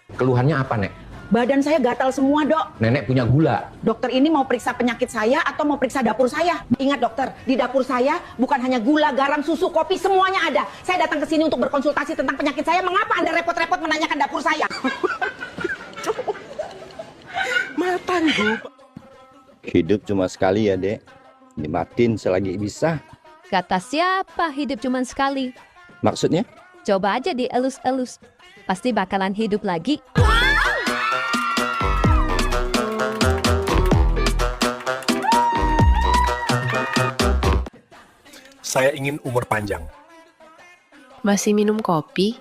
Keluhannya apa, Nek? Badan saya gatal semua, Dok. Nenek punya gula. Dokter ini mau periksa penyakit saya atau mau periksa dapur saya? Ingat dokter, di dapur saya bukan hanya gula, garam, susu, kopi, semuanya ada. Saya datang ke sini untuk berkonsultasi tentang penyakit saya. Mengapa Anda repot-repot menanyakan dapur saya? Matang, Bu. Hidup cuma sekali ya, Dek. Nikmatin selagi bisa. Kata siapa hidup cuma sekali? Maksudnya? Coba aja dielus-elus. Pasti bakalan hidup lagi. Saya ingin umur panjang. Masih minum kopi?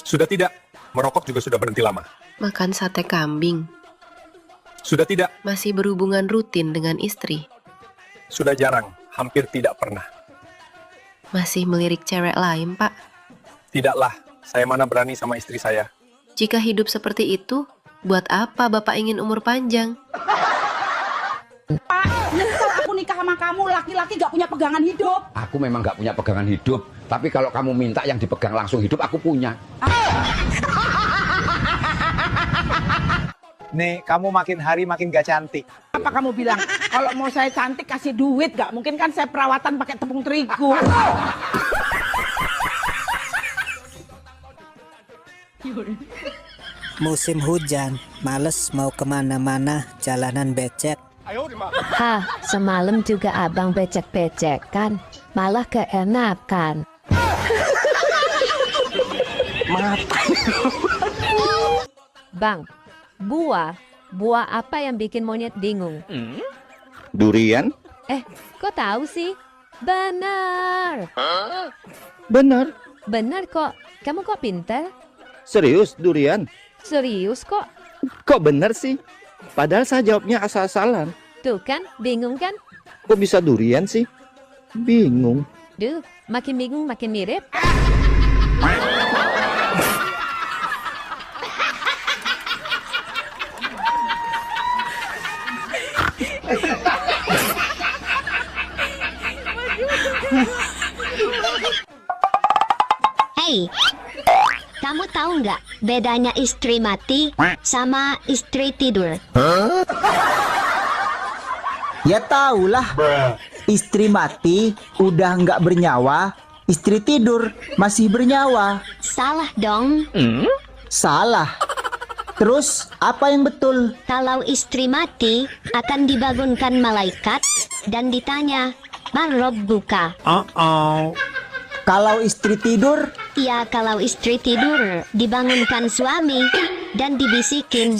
Sudah tidak. Merokok juga sudah berhenti lama. Makan sate kambing? Sudah tidak. Masih berhubungan rutin dengan istri? Sudah jarang. Hampir tidak pernah. Masih melirik cewek lain, Pak? Tidaklah. Saya mana berani sama istri saya. Jika hidup seperti itu, buat apa Bapak ingin umur panjang? Pak, nyesel aku nikah sama kamu. Laki-laki gak punya pegangan hidup. Aku memang nggak punya pegangan hidup. Tapi kalau kamu minta yang dipegang langsung hidup, aku punya. Nih, kamu makin hari makin gak cantik. Apa kamu bilang? Kalau mau saya cantik kasih duit. Gak mungkin kan saya perawatan pakai tepung terigu. Musim hujan, males mau kemana-mana, jalanan becek. Hah, semalam juga abang becek-becek kan? Malah keenakan. Bang, buah apa yang bikin monyet bingung? Durian? Kok tahu sih? Benar. Benar. Benar kok. Kamu kok pintar? Serius, durian? Serius kok. Kok benar sih? Padahal saya jawabnya asal-asalan. Tuh kan, bingung kan? Kok bisa durian sih? Bingung. Duh, makin bingung makin mirip. Hei, kamu tahu nggak bedanya istri mati sama istri tidur? Ya tahulah, istri mati udah nggak bernyawa, istri tidur masih bernyawa. Salah dong. Salah. Terus apa yang betul? Kalau istri mati akan dibangunkan malaikat dan ditanya, "Man Rabbuka?" Kalau istri tidur, Ya kalau istri tidur dibangunkan suami dan dibisikin,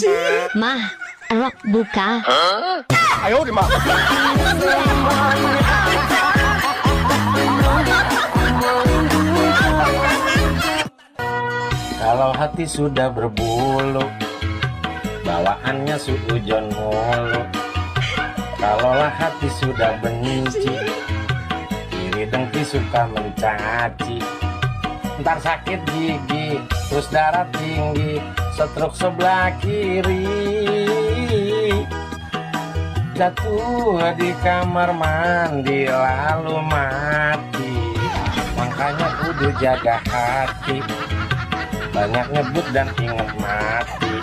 "Mah Rabbuka." Kalau hati sudah berbulu, bawaannya suujon mulu. Kalaulah hati sudah benci, iri dengki suka mencaci. Ntar sakit gigi, terus darah tinggi, stroke sebelah kiri. Jatuh di kamar mandi lalu mati. Makanya kudu jaga hati, banyak nyebut dan ingat mati.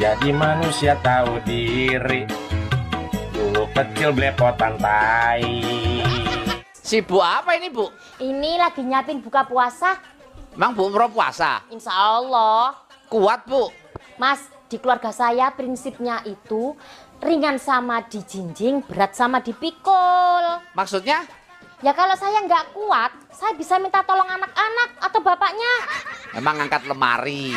Jadi manusia tahu diri, dulu kecil belepotan tai. Sibuk apa ini, Bu? Ini lagi nyiapin buka puasa. Emang Bu umroh puasa? Insya Allah. Kuat, Bu? Mas, di keluarga saya prinsipnya itu ringan sama dijinjing, berat sama dipikul. Maksudnya? Ya kalau saya nggak kuat, saya bisa minta tolong anak-anak atau bapaknya. Emang angkat lemari.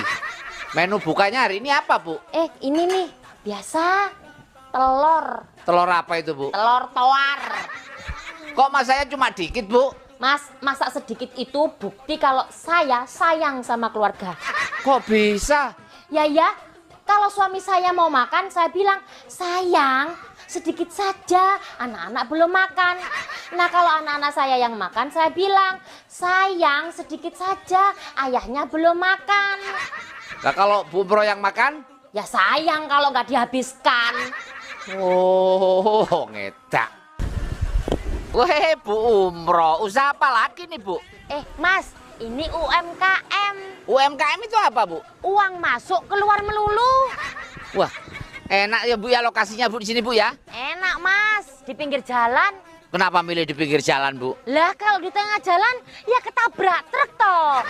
Menu bukanya hari ini apa, Bu? Ini nih, biasa telur. Telur apa itu, Bu? Telur tawar. Kok masanya cuma dikit, Bu? Mas, masak sedikit itu bukti kalau saya sayang sama keluarga. Kok bisa? Ya, kalau suami saya mau makan, saya bilang, "Sayang, sedikit saja, anak-anak belum makan." Nah, kalau anak-anak saya yang makan, saya bilang, "Sayang, sedikit saja, ayahnya belum makan." Nah, kalau Bu umroh yang makan? Ya sayang kalau nggak dihabiskan. Oh, ngedak. Weh, Bu umroh, usaha apa lagi nih, Bu? Mas, Ini UMKM. UMKM itu apa, Bu? Uang masuk keluar melulu. Wah, enak ya Bu ya lokasinya Bu di sini Bu ya. Enak Mas, di pinggir jalan. Kenapa milih di pinggir jalan Bu? Lah kalau di tengah jalan ya ketabrak truk toh.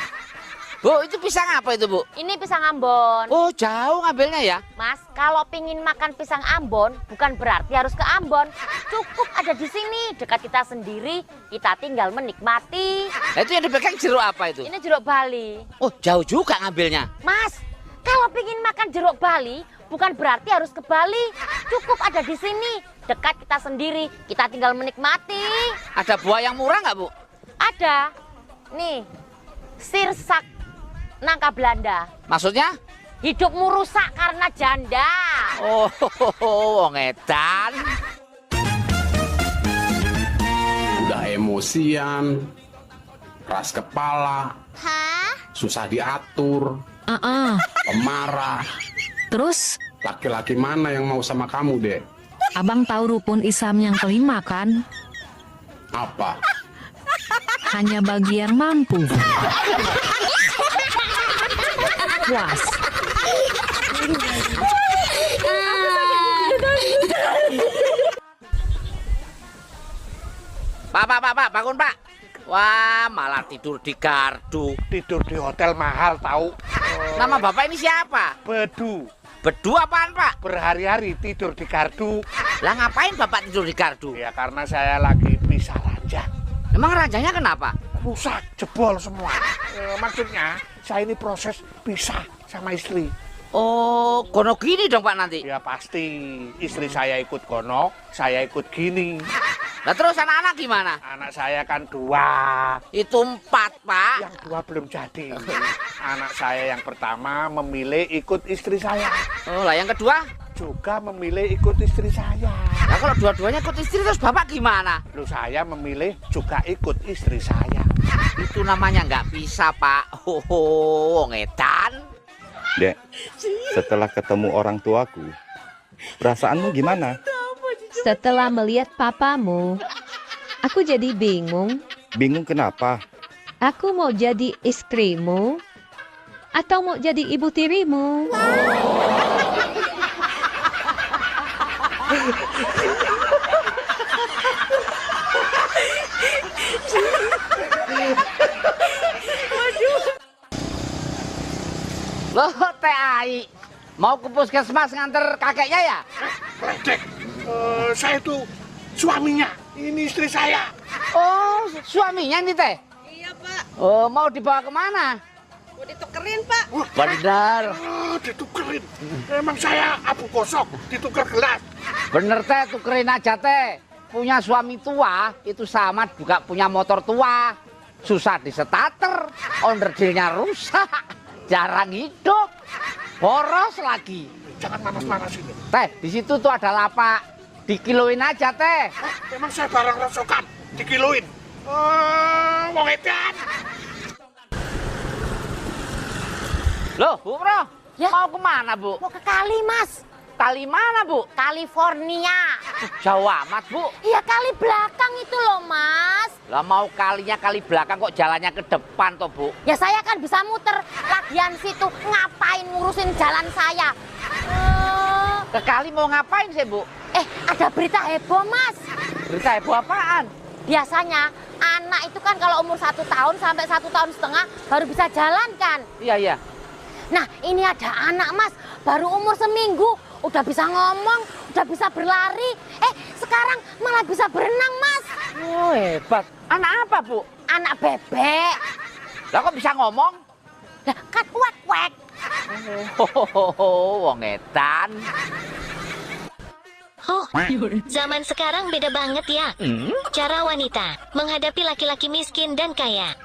Bu, itu pisang apa itu Bu? Ini pisang Ambon. Oh, jauh ngambilnya ya? Mas, kalau pingin makan pisang Ambon bukan berarti harus ke Ambon. Cukup ada di sini, dekat kita sendiri, kita tinggal menikmati. Nah, itu yang dipegang jeruk apa itu? Ini jeruk Bali. Oh, jauh juga ngambilnya. Mas, kalau pingin makan jeruk Bali bukan berarti harus ke Bali. Cukup ada di sini, dekat kita sendiri, kita tinggal menikmati. Ada buah yang murah nggak Bu? Ada. Nih, sirsak nangka Belanda. Maksudnya? Hidupmu rusak karena janda. Oh, wong edan. Udah emosian, keras kepala, susah diatur, pemarah. Terus? Laki-laki mana yang mau sama kamu, Dek? Abang tahu rukun Islam yang kelima kan? Apa? Hanya bagi yang mampu. Puas. Pak, bangun Pak. Wah, malah tidur di gardu. Tidur di hotel mahal tahu. Nama Bapak ini siapa? Bedu. Bedu apaan Pak? Berhari-hari tidur di gardu. Lah ngapain Bapak tidur di gardu? Ya karena saya lagi pisah ranjang. Emang ranjangnya kenapa? Rusak, jebol semua. Maksudnya saya ini proses pisah sama istri. Oh, kono gini dong Pak nanti? Ya pasti. Istri saya ikut kono, saya ikut gini. Nah terus anak-anak gimana? Anak saya kan 2. Itu 4 Pak. Yang 2 belum jadi. Anak saya yang pertama memilih ikut istri saya. Oh lah yang kedua? Juga memilih ikut istri saya. Nah kalau dua-duanya ikut istri terus Bapak gimana? Lu saya memilih juga ikut istri saya. Itu namanya nggak bisa Pak. Wong edan. Dek, setelah ketemu orang tuaku, perasaanmu gimana? Setelah melihat papamu, aku jadi bingung. Bingung kenapa? Aku mau jadi istrimu atau mau jadi ibu tirimu? Loh, Teh Ai, mau ke puskesmas nganter kakeknya ya? Dek, saya itu suaminya, ini istri saya. Oh, suaminya ini Teh? Iya Pak, Oh, mau dibawa kemana? mau ditukerin Pak. Bener. Oh, ditukerin. Emang saya abu kosong, ditukar gelas. Bener Teh, tukerin aja Teh. Punya suami tua, itu sama juga punya motor tua. Susah disetater, onderdilnya rusak. Jarang hidup, boros lagi. Jangan manas-manas ini. Teh, di situ tuh ada lapak, dikiloin aja Teh. Emang saya barang rosokan, dikiloin. Wong edan. Loh, Bu Bro, Ya. mau kemana Bu? Mau ke kali Mas. Kali mana Bu? California. Jauh amat Bu. Iya kali belakang itu loh Mas. Lah mau kalinya kali belakang kok jalannya ke depan toh Bu? Ya saya kan bisa muter. Lagian situ ngapain ngurusin jalan saya? Ke kali mau ngapain sih Bu? Ada berita heboh Mas. Berita heboh apaan? Biasanya anak itu kan kalau umur 1 tahun sampai 1,5 tahun baru bisa jalan kan? Iya. Nah ini ada anak Mas, baru umur seminggu udah bisa ngomong, udah bisa berlari. Sekarang malah bisa berenang Mas. Oh hebat. Anak apa Bu? Anak bebek. Lah kok bisa ngomong? Lah kan wek-wek. Wong edan. Oh, zaman sekarang beda banget ya. Cara wanita menghadapi laki-laki miskin dan kaya.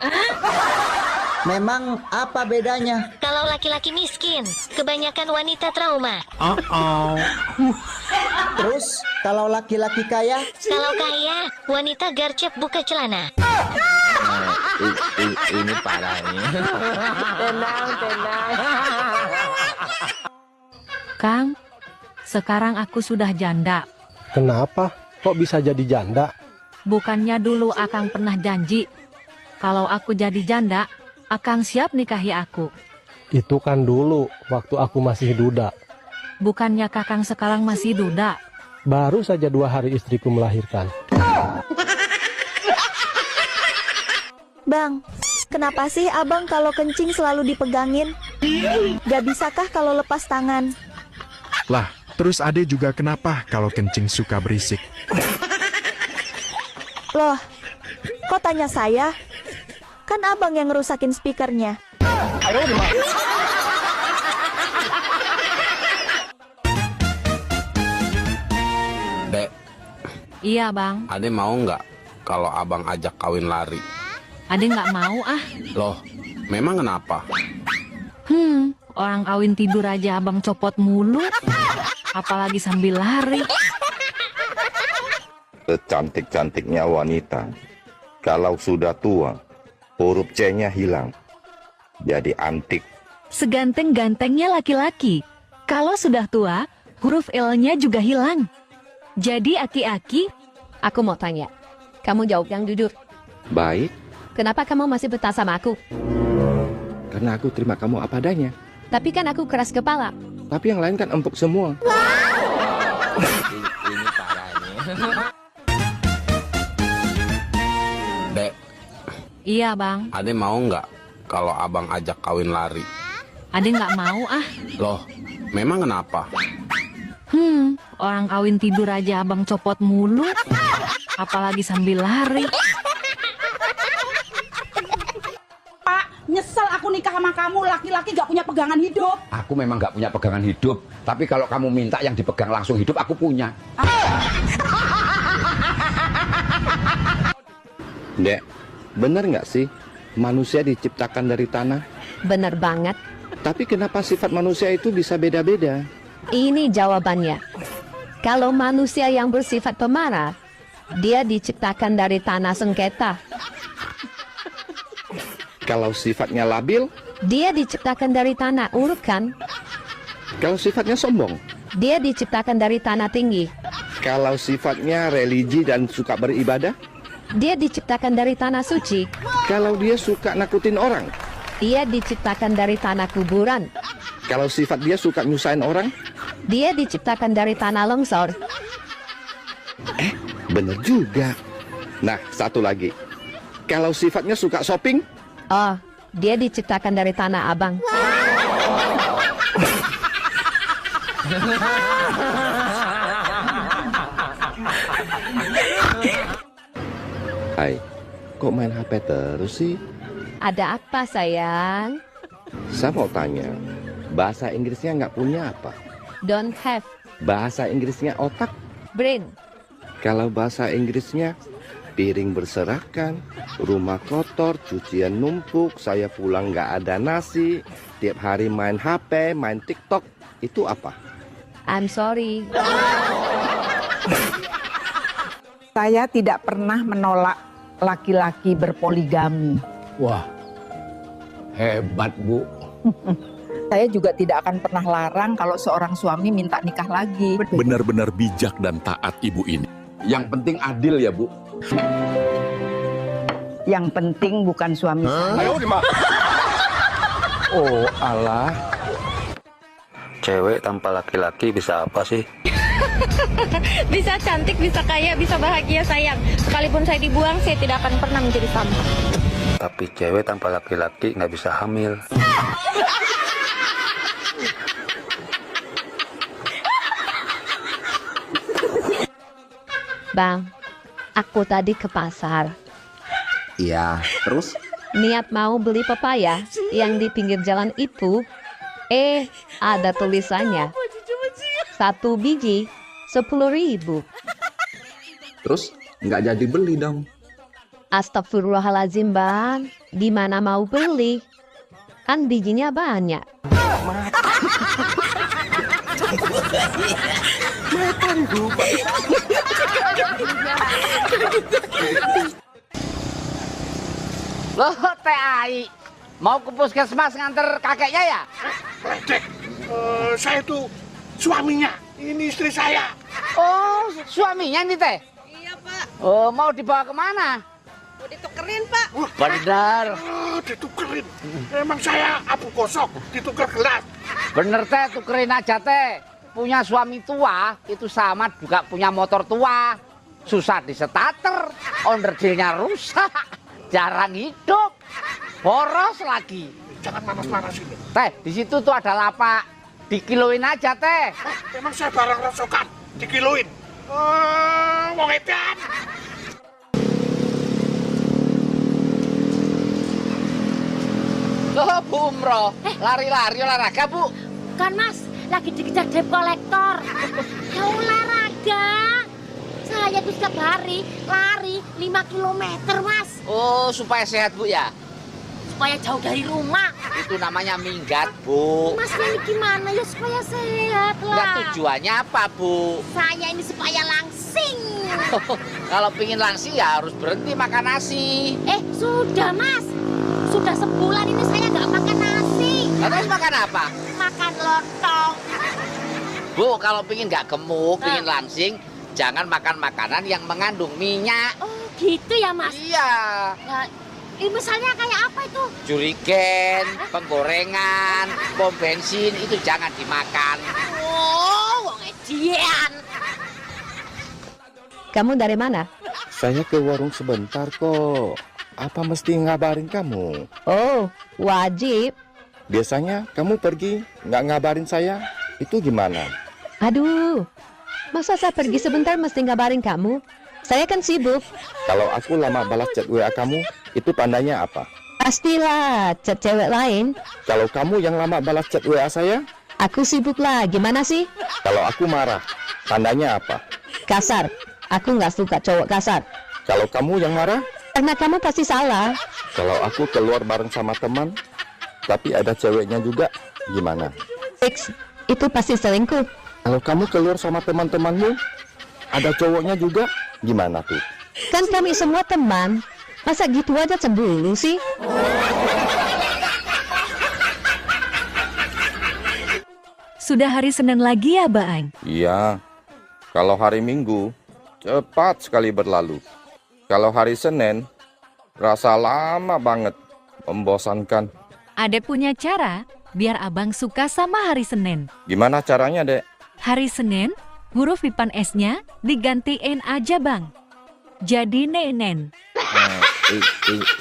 Memang apa bedanya? Kalau laki-laki miskin, kebanyakan wanita trauma. Terus kalau laki-laki kaya? Kalau kaya, wanita garcep buka celana. Ini parah ini. Tenang. Kang, sekarang aku sudah janda. Kenapa? Kok bisa jadi janda? Bukannya dulu Akang pernah janji, kalau aku jadi janda, Akang siap nikahi aku. Itu kan dulu, waktu aku masih duda. Bukannya kakang sekarang masih duda. Baru saja 2 hari istriku melahirkan. Bang, kenapa sih abang kalau kencing selalu dipegangin? Gak bisakah kalau lepas tangan? Lah, terus ade juga kenapa kalau kencing suka berisik? Loh, kok tanya saya? Kan abang yang ngerusakin speakernya. Dek, Iya bang, ade mau nggak kalau abang ajak kawin lari? ade nggak mau ah. Loh, memang kenapa? Orang kawin tidur aja abang copot mulu. Apalagi sambil lari. Secantik-cantiknya wanita, kalau sudah tua, huruf C-nya hilang. Jadi antik. Seganteng-gantengnya laki-laki, kalau sudah tua, huruf L-nya juga hilang. Jadi aki-aki. Aku mau tanya, kamu jawab yang jujur. Baik, Kenapa kamu masih betah sama aku? karena aku terima kamu apa adanya. Tapi kan aku keras kepala. Tapi yang lain kan empuk semua. Dek, Iya bang, ade mau nggak kalau abang ajak kawin lari? ade nggak mau ah. Loh, memang kenapa? Orang kawin tidur aja abang copot mulu. Apalagi sambil lari. Pak, nyesel aku nikah sama kamu. Laki-laki gak punya pegangan hidup. Aku memang nggak punya pegangan hidup, tapi kalau kamu minta yang dipegang langsung hidup, aku punya. Dek, bener nggak sih manusia diciptakan dari tanah? Bener banget. Tapi kenapa sifat manusia itu bisa beda-beda? Ini jawabannya. Kalau manusia yang bersifat pemarah, dia diciptakan dari tanah sengketa. Kalau sifatnya labil, Dia diciptakan dari tanah urukan. kalau sifatnya sombong, Dia diciptakan dari tanah tinggi. kalau sifatnya religi dan suka beribadah, Dia diciptakan dari tanah suci. kalau dia suka nakutin orang, Dia diciptakan dari tanah kuburan. kalau sifat dia suka nyusahin orang, Dia diciptakan dari tanah longsor. bener juga. Nah, satu lagi. Kalau sifatnya suka shopping, Oh, dia diciptakan dari tanah abang. hai, kok main HP terus sih? Ada apa sayang? Saya mau tanya, bahasa Inggrisnya nggak punya apa? Don't have Bahasa Inggrisnya otak. brain. Kalau bahasa Inggrisnya piring berserakan, rumah kotor, cucian numpuk, saya pulang nggak ada nasi, tiap hari main HP, main TikTok, itu apa? I'm sorry. Saya tidak pernah menolak laki-laki berpoligami. Wah, hebat Bu. Saya juga tidak akan pernah larang kalau seorang suami minta nikah lagi. Benar-benar bijak dan taat ibu ini. Yang penting adil ya Bu. Yang penting bukan suami saya. Oh Allah. Cewek tanpa laki-laki bisa apa sih? Bisa cantik, bisa kaya, bisa bahagia sayang. Sekalipun saya dibuang, saya tidak akan pernah menjadi sampah. Tapi cewek tanpa laki-laki nggak bisa hamil. Bang, aku tadi ke pasar. Iya, terus? Niat mau beli pepaya yang di pinggir jalan itu. Ada tulisannya. 1 biji 10.000. Terus nggak jadi beli dong. Astagfirullahaladzim bang, di mana mau beli? Kan bijinya banyak. Loh, Teh Ai, mau ke puskesmas nganter kakeknya ya? Dek, saya itu suaminya. Ini istri saya. Oh, suaminya ini Teh? Iya Pak. Oh, mau dibawa kemana? Mau ditukerin, Pak? Bener. Ditukerin. Emang saya abu gosok, ditukar gelas. Bener teh, tukerin aja teh. Punya suami tua itu sama juga punya motor tua. Susah disetater, onderdilnya rusak, jarang hidup, boros lagi. Jangan manas-manas ini. Teh, di situ tuh ada lapak, dikiloin aja teh. Emang saya barang rosokan, dikiloin. Wong edan. Loh, Bu Umroh, lari-lari olahraga, Bu. Kan Mas, lagi dikejar debt collector. Ya olahraga. Saya tuh setiap hari lari 5 km, Mas. Oh, supaya sehat, Bu ya? Supaya jauh dari rumah. Itu namanya minggat, Bu. Mas, ini gimana ya supaya sehat lah? Enggak, tujuannya apa, Bu? Saya ini supaya langsing. Kalau pingin langsing ya harus berhenti makan nasi. Sudah, Mas. Sudah sebulan ini saya nggak makan nasi. Terus makan apa? Makan lontong. Bu, kalau pingin nggak gemuk, pingin langsing, jangan makan makanan yang mengandung minyak. Oh, gitu ya, Mas? Iya. Nah, misalnya kayak apa itu? Jurigen, penggorengan, pom bensin, itu jangan dimakan. Oh, wong edian. Kamu dari mana? Saya ke warung sebentar kok. Apa mesti ngabarin kamu? Oh, wajib. Biasanya kamu pergi nggak ngabarin saya, itu gimana? Aduh, masa saya pergi sebentar mesti ngabarin kamu? Saya kan sibuk. Kalau aku lama balas chat WA kamu, itu tandanya apa? Pastilah, chat cewek lain. Kalau kamu yang lama balas chat WA saya? Aku sibuk lah, gimana sih? Kalau aku marah, tandanya apa? Kasar, aku nggak suka cowok kasar. Kalau kamu yang marah? Karena kamu pasti salah. Kalau aku keluar bareng sama teman, tapi ada ceweknya juga, gimana? Fix, itu pasti selingkuh. Kalau kamu keluar sama teman-temanmu, ada cowoknya juga, gimana tuh? Kan kami semua teman, masa gitu aja cemburu sih? Sudah hari Senin lagi ya, Baang? Iya, kalau hari Minggu, cepat sekali berlalu. Kalau hari Senin, rasa lama banget, membosankan. Adek punya cara biar abang suka sama hari Senin. Gimana caranya, Dek? Hari Senin, huruf Ipan S-nya digantiin aja, Bang. Jadi nenen.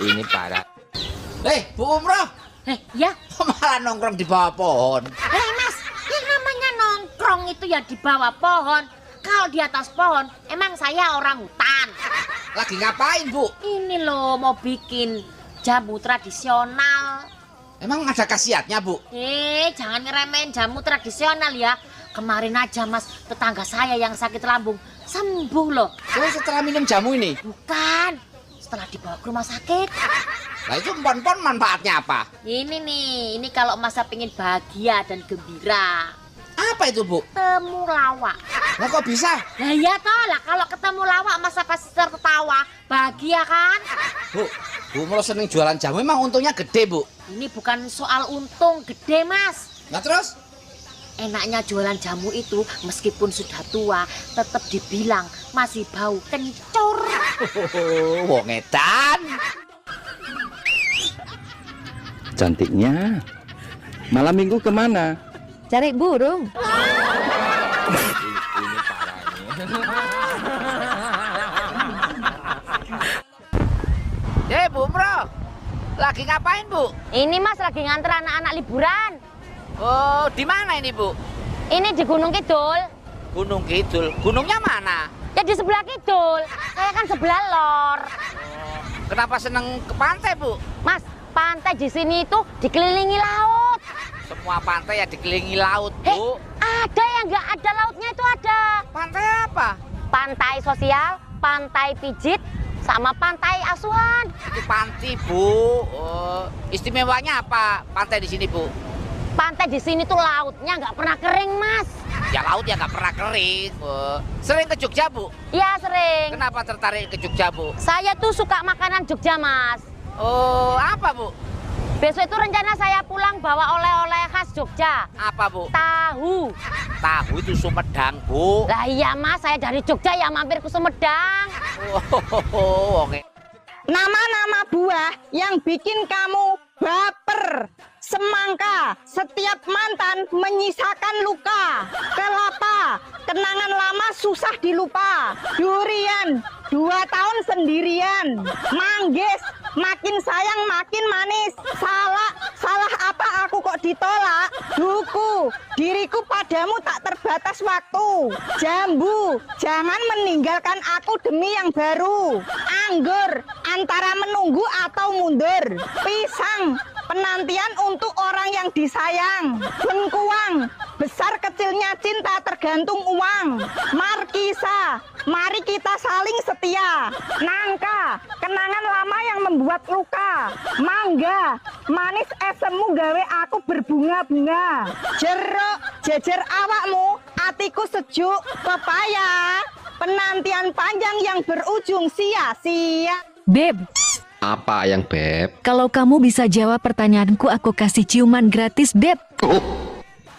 Ini parah. Bu Umroh. Ya? Malah nongkrong di bawah pohon. Mas, yang namanya nongkrong itu ya di bawah pohon. Kalau di atas pohon, emang saya orang hutan. Lagi ngapain, Bu? Ini loh, mau bikin jamu tradisional. Emang ada khasiatnya, Bu? Jangan ngeremehin jamu tradisional ya. Kemarin aja, Mas, tetangga saya yang sakit lambung sembuh loh. Oh, setelah minum jamu ini? Bukan, setelah dibawa ke rumah sakit. Nah, itu empon-empon manfaatnya apa? Ini nih, ini kalau masa pengen bahagia dan gembira. Apa itu, Bu? Temulawak. Nah, kok bisa? Nah iya toh lah, kalau ketemu lawak masa pasti tertawa, bahagia kan? Bu Umroh sering jualan jamu, emang untungnya gede, Bu? Ini bukan soal untung, gede, Mas. Nah, terus? Enaknya jualan jamu itu, meskipun sudah tua, tetap dibilang masih bau kencur. Wong edan. Cantiknya. Malam Minggu kemana? Cari burung. Bu Umroh, lagi ngapain, Bu? Ini Mas lagi nganter anak-anak liburan. Oh, di mana ini, Bu? Ini di Gunung Kidul. Gunung Kidul? Gunungnya mana? Ya di sebelah Kidul. Saya kan sebelah lor. Kenapa seneng ke pantai, Bu? Mas, pantai di sini itu dikelilingi laut. Semua pantai ya dikelilingi laut, Bu. Ada yang nggak ada lautnya itu ada. Pantai apa? Pantai sosial, pantai pijit, sama pantai asuhan. Itu pantai, Bu. Oh, istimewanya apa pantai di sini, Bu? Pantai di sini tuh lautnya nggak pernah kering, Mas. Ya laut ya nggak pernah kering. Oh. Sering ke Jogja, Bu? Iya, sering. Kenapa tertarik ke Jogja, Bu? Saya tuh suka makanan Jogja, Mas. Oh, apa, Bu? Besok itu rencana saya pulang bawa oleh-oleh khas Jogja. Apa, Bu? Tahu. Tahu itu Sumedang, Bu. Lah iya, Mas, saya dari Jogja ya mampir ke Sumedang. Oh, oke. Nama-nama buah yang bikin kamu baper. Semangka, setiap mantan menyisakan luka. Kelapa, kenangan lama susah dilupa. Durian, 2 tahun sendirian. Manggis, makin sayang makin manis. Salah apa aku kok ditolak? Duku, diriku padamu tak terbatas waktu. Jambu, jangan meninggalkan aku demi yang baru. Anggur, antara menunggu atau mundur. Pisang, penantian untuk orang yang disayang. Lengkuang, besar kecilnya cinta tergantung uang. Markisa, mari kita saling setia. Nangka, kenangan lama yang membuat luka. Mangga, manis esemmu gawe aku berbunga-bunga. Jeruk, jejer awakmu, hatiku sejuk. Pepaya, penantian panjang yang berujung sia-sia. Beb, Apa yang Beb? kalau kamu bisa jawab pertanyaanku, aku kasih ciuman gratis, Beb.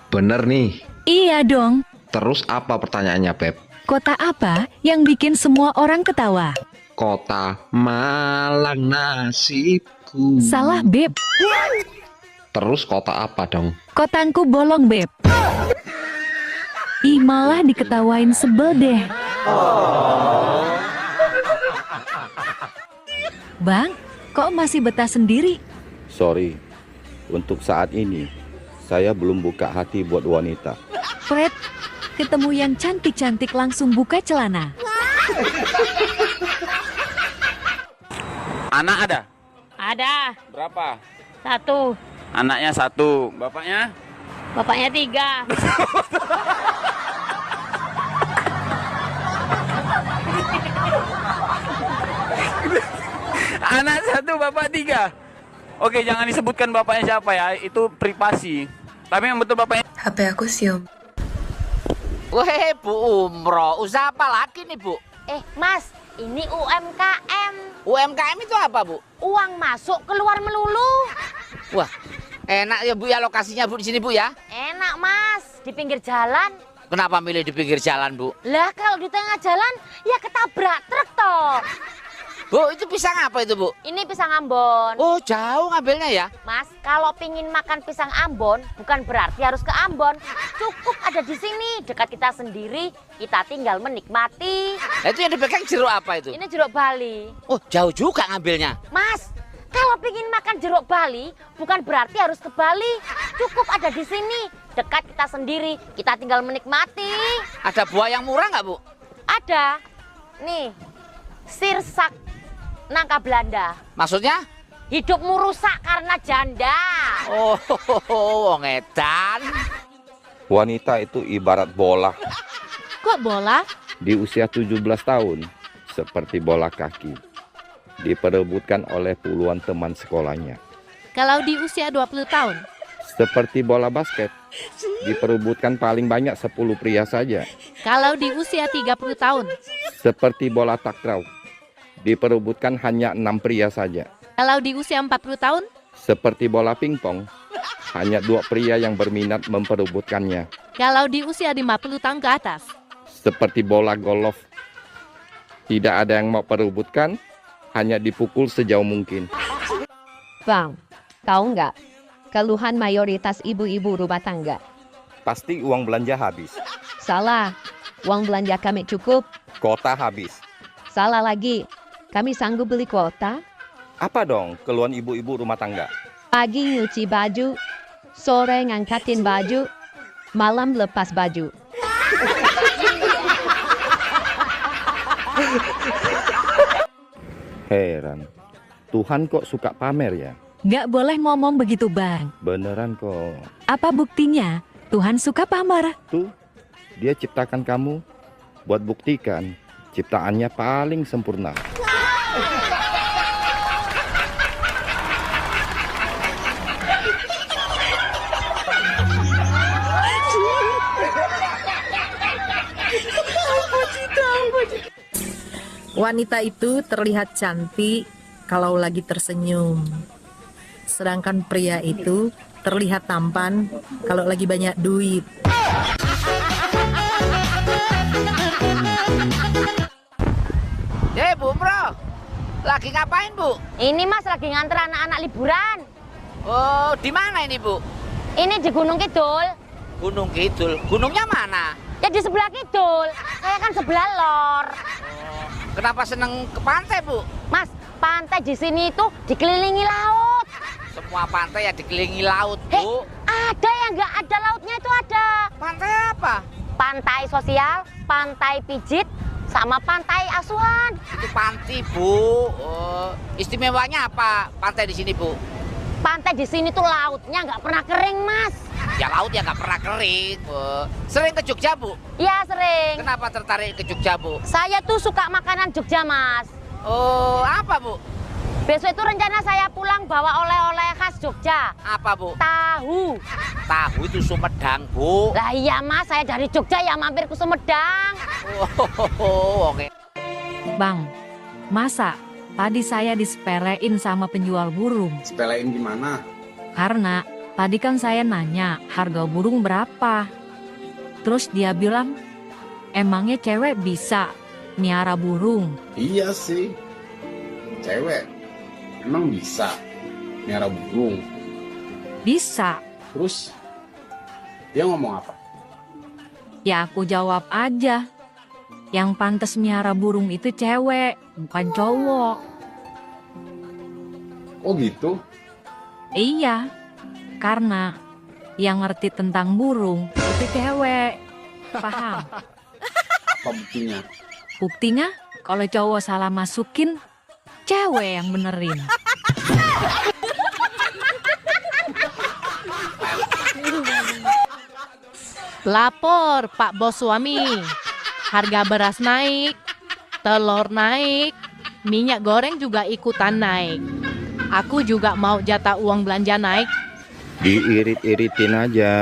Bener nih. Iya dong. Terus apa pertanyaannya Beb? Kota apa yang bikin semua orang ketawa? Kota Malang nasibku. Salah, Beb. Terus kota apa dong? Kotangku bolong, Beb. Ih, malah diketawain, sebel deh. Bang, kok masih betah sendiri? Sorry, untuk saat ini saya belum buka hati buat wanita. Fred, ketemu yang cantik-cantik langsung buka celana. Anak ada? Ada. Berapa? 1. Anaknya 1. Bapaknya? Bapaknya 3. Anak 1, bapak 3. Oke, jangan disebutkan bapaknya siapa ya. Itu privasi. Tapi yang betul bapaknya. HP aku siom. Weh, Bu Umroh, usaha apa lagi nih, Bu? Mas, ini UMKM. UMKM itu apa, Bu? Uang masuk keluar melulu. Wah, enak ya, Bu, ya lokasinya, Bu, di sini, Bu, ya? Enak, Mas. Di pinggir jalan. Kenapa milih di pinggir jalan, Bu? Lah, kalau di tengah jalan, ya ketabrak truk toh. Bu, itu pisang apa itu, Bu? Ini pisang Ambon. Oh, jauh ngambilnya ya? Mas, kalau pingin makan pisang Ambon, bukan berarti harus ke Ambon. Cukup ada di sini, dekat kita sendiri, kita tinggal menikmati. Nah, itu yang dipegang jeruk apa itu? Ini jeruk Bali. Oh, jauh juga ngambilnya. Mas, kalau pingin makan jeruk Bali, bukan berarti harus ke Bali. Cukup ada di sini, dekat kita sendiri, kita tinggal menikmati. Ada buah yang murah nggak, Bu? Ada. Nih, sirsak nangka Belanda. Maksudnya? Hidupmu rusak karena janda. Oh, wong edan. Wanita itu ibarat bola. Kok bola? Di usia 17 tahun, seperti bola kaki. Diperebutkan oleh puluhan teman sekolahnya. Kalau di usia 20 tahun? Seperti bola basket, diperebutkan paling banyak 10 pria saja. Kalau di usia 30 tahun? Seperti bola takraw, diperebutkan hanya 6 pria saja. Kalau di usia 40 tahun? Seperti bola pingpong, hanya 2 pria yang berminat memperebutkannya. Kalau di usia 50 tahun ke atas? Seperti bola golf, tidak ada yang mau perebutkan, hanya dipukul sejauh mungkin. Bang, tahu nggak keluhan mayoritas ibu-ibu rumah tangga? Pasti uang belanja habis. Salah, uang belanja kami cukup. Kota habis. Salah lagi, kami sanggup beli kuota. Apa dong keluhan ibu-ibu rumah tangga? Pagi nyuci baju, sore ngangkatin baju, malam lepas baju. Heran, Tuhan kok suka pamer ya? Nggak boleh ngomong begitu, Bang. Beneran kok. Apa buktinya? Tuhan suka pamer. Tuh, dia ciptakan kamu buat buktikan ciptaannya paling sempurna. Wanita itu terlihat cantik kalau lagi tersenyum. Sedangkan pria itu terlihat tampan kalau lagi banyak duit. Bu Umroh, Lagi ngapain, Bu? Ini Mas lagi nganter anak-anak liburan. Oh, di mana ini, Bu? Ini di Gunung Kidul. Gunung Kidul. Gunungnya mana? Ya di sebelah Kidul. Saya kan sebelah lor. Kenapa seneng ke pantai, Bu? Mas, pantai di sini itu dikelilingi laut. Semua pantai ya dikelilingi laut, Bu. Ada yang nggak ada lautnya itu ada. Pantai apa? Pantai sosial, pantai pijit, sama pantai asuhan. Itu panti, Bu. Oh, istimewanya apa pantai di sini, Bu? Pantai di sini tuh lautnya nggak pernah kering, Mas. Ya laut ya nggak pernah kering. Sering ke Jogja, Bu? Iya, sering. Kenapa tertarik ke Jogja, Bu? Saya tuh suka makanan Jogja, Mas. Oh, apa, Bu? Besok itu rencana saya pulang bawa oleh-oleh khas Jogja. Apa, Bu? Tahu. Tahu itu Sumedang, Bu. Lah iya, Mas, saya dari Jogja ya mampir ke Sumedang. Oke. Bang, masa tadi saya disepelein sama penjual burung? Sepelein gimana? Karena tadi kan saya nanya harga burung berapa. Terus dia bilang, emangnya cewek bisa miara burung? Iya sih. Cewek emang bisa miara burung? Bisa. Terus dia ngomong apa? Ya aku jawab aja. Yang pantas miara burung itu cewek, bukan cowok. Oh gitu? Iya, karena yang ngerti tentang burung itu cewek. Paham? Apa buktinya? Buktinya kalau cowok salah masukin, cewek yang benerin. Lapor Pak Bos Suami, harga beras naik, telur naik, minyak goreng juga ikutan naik. Aku juga mau jatah uang belanja naik. Diirit-iritin aja.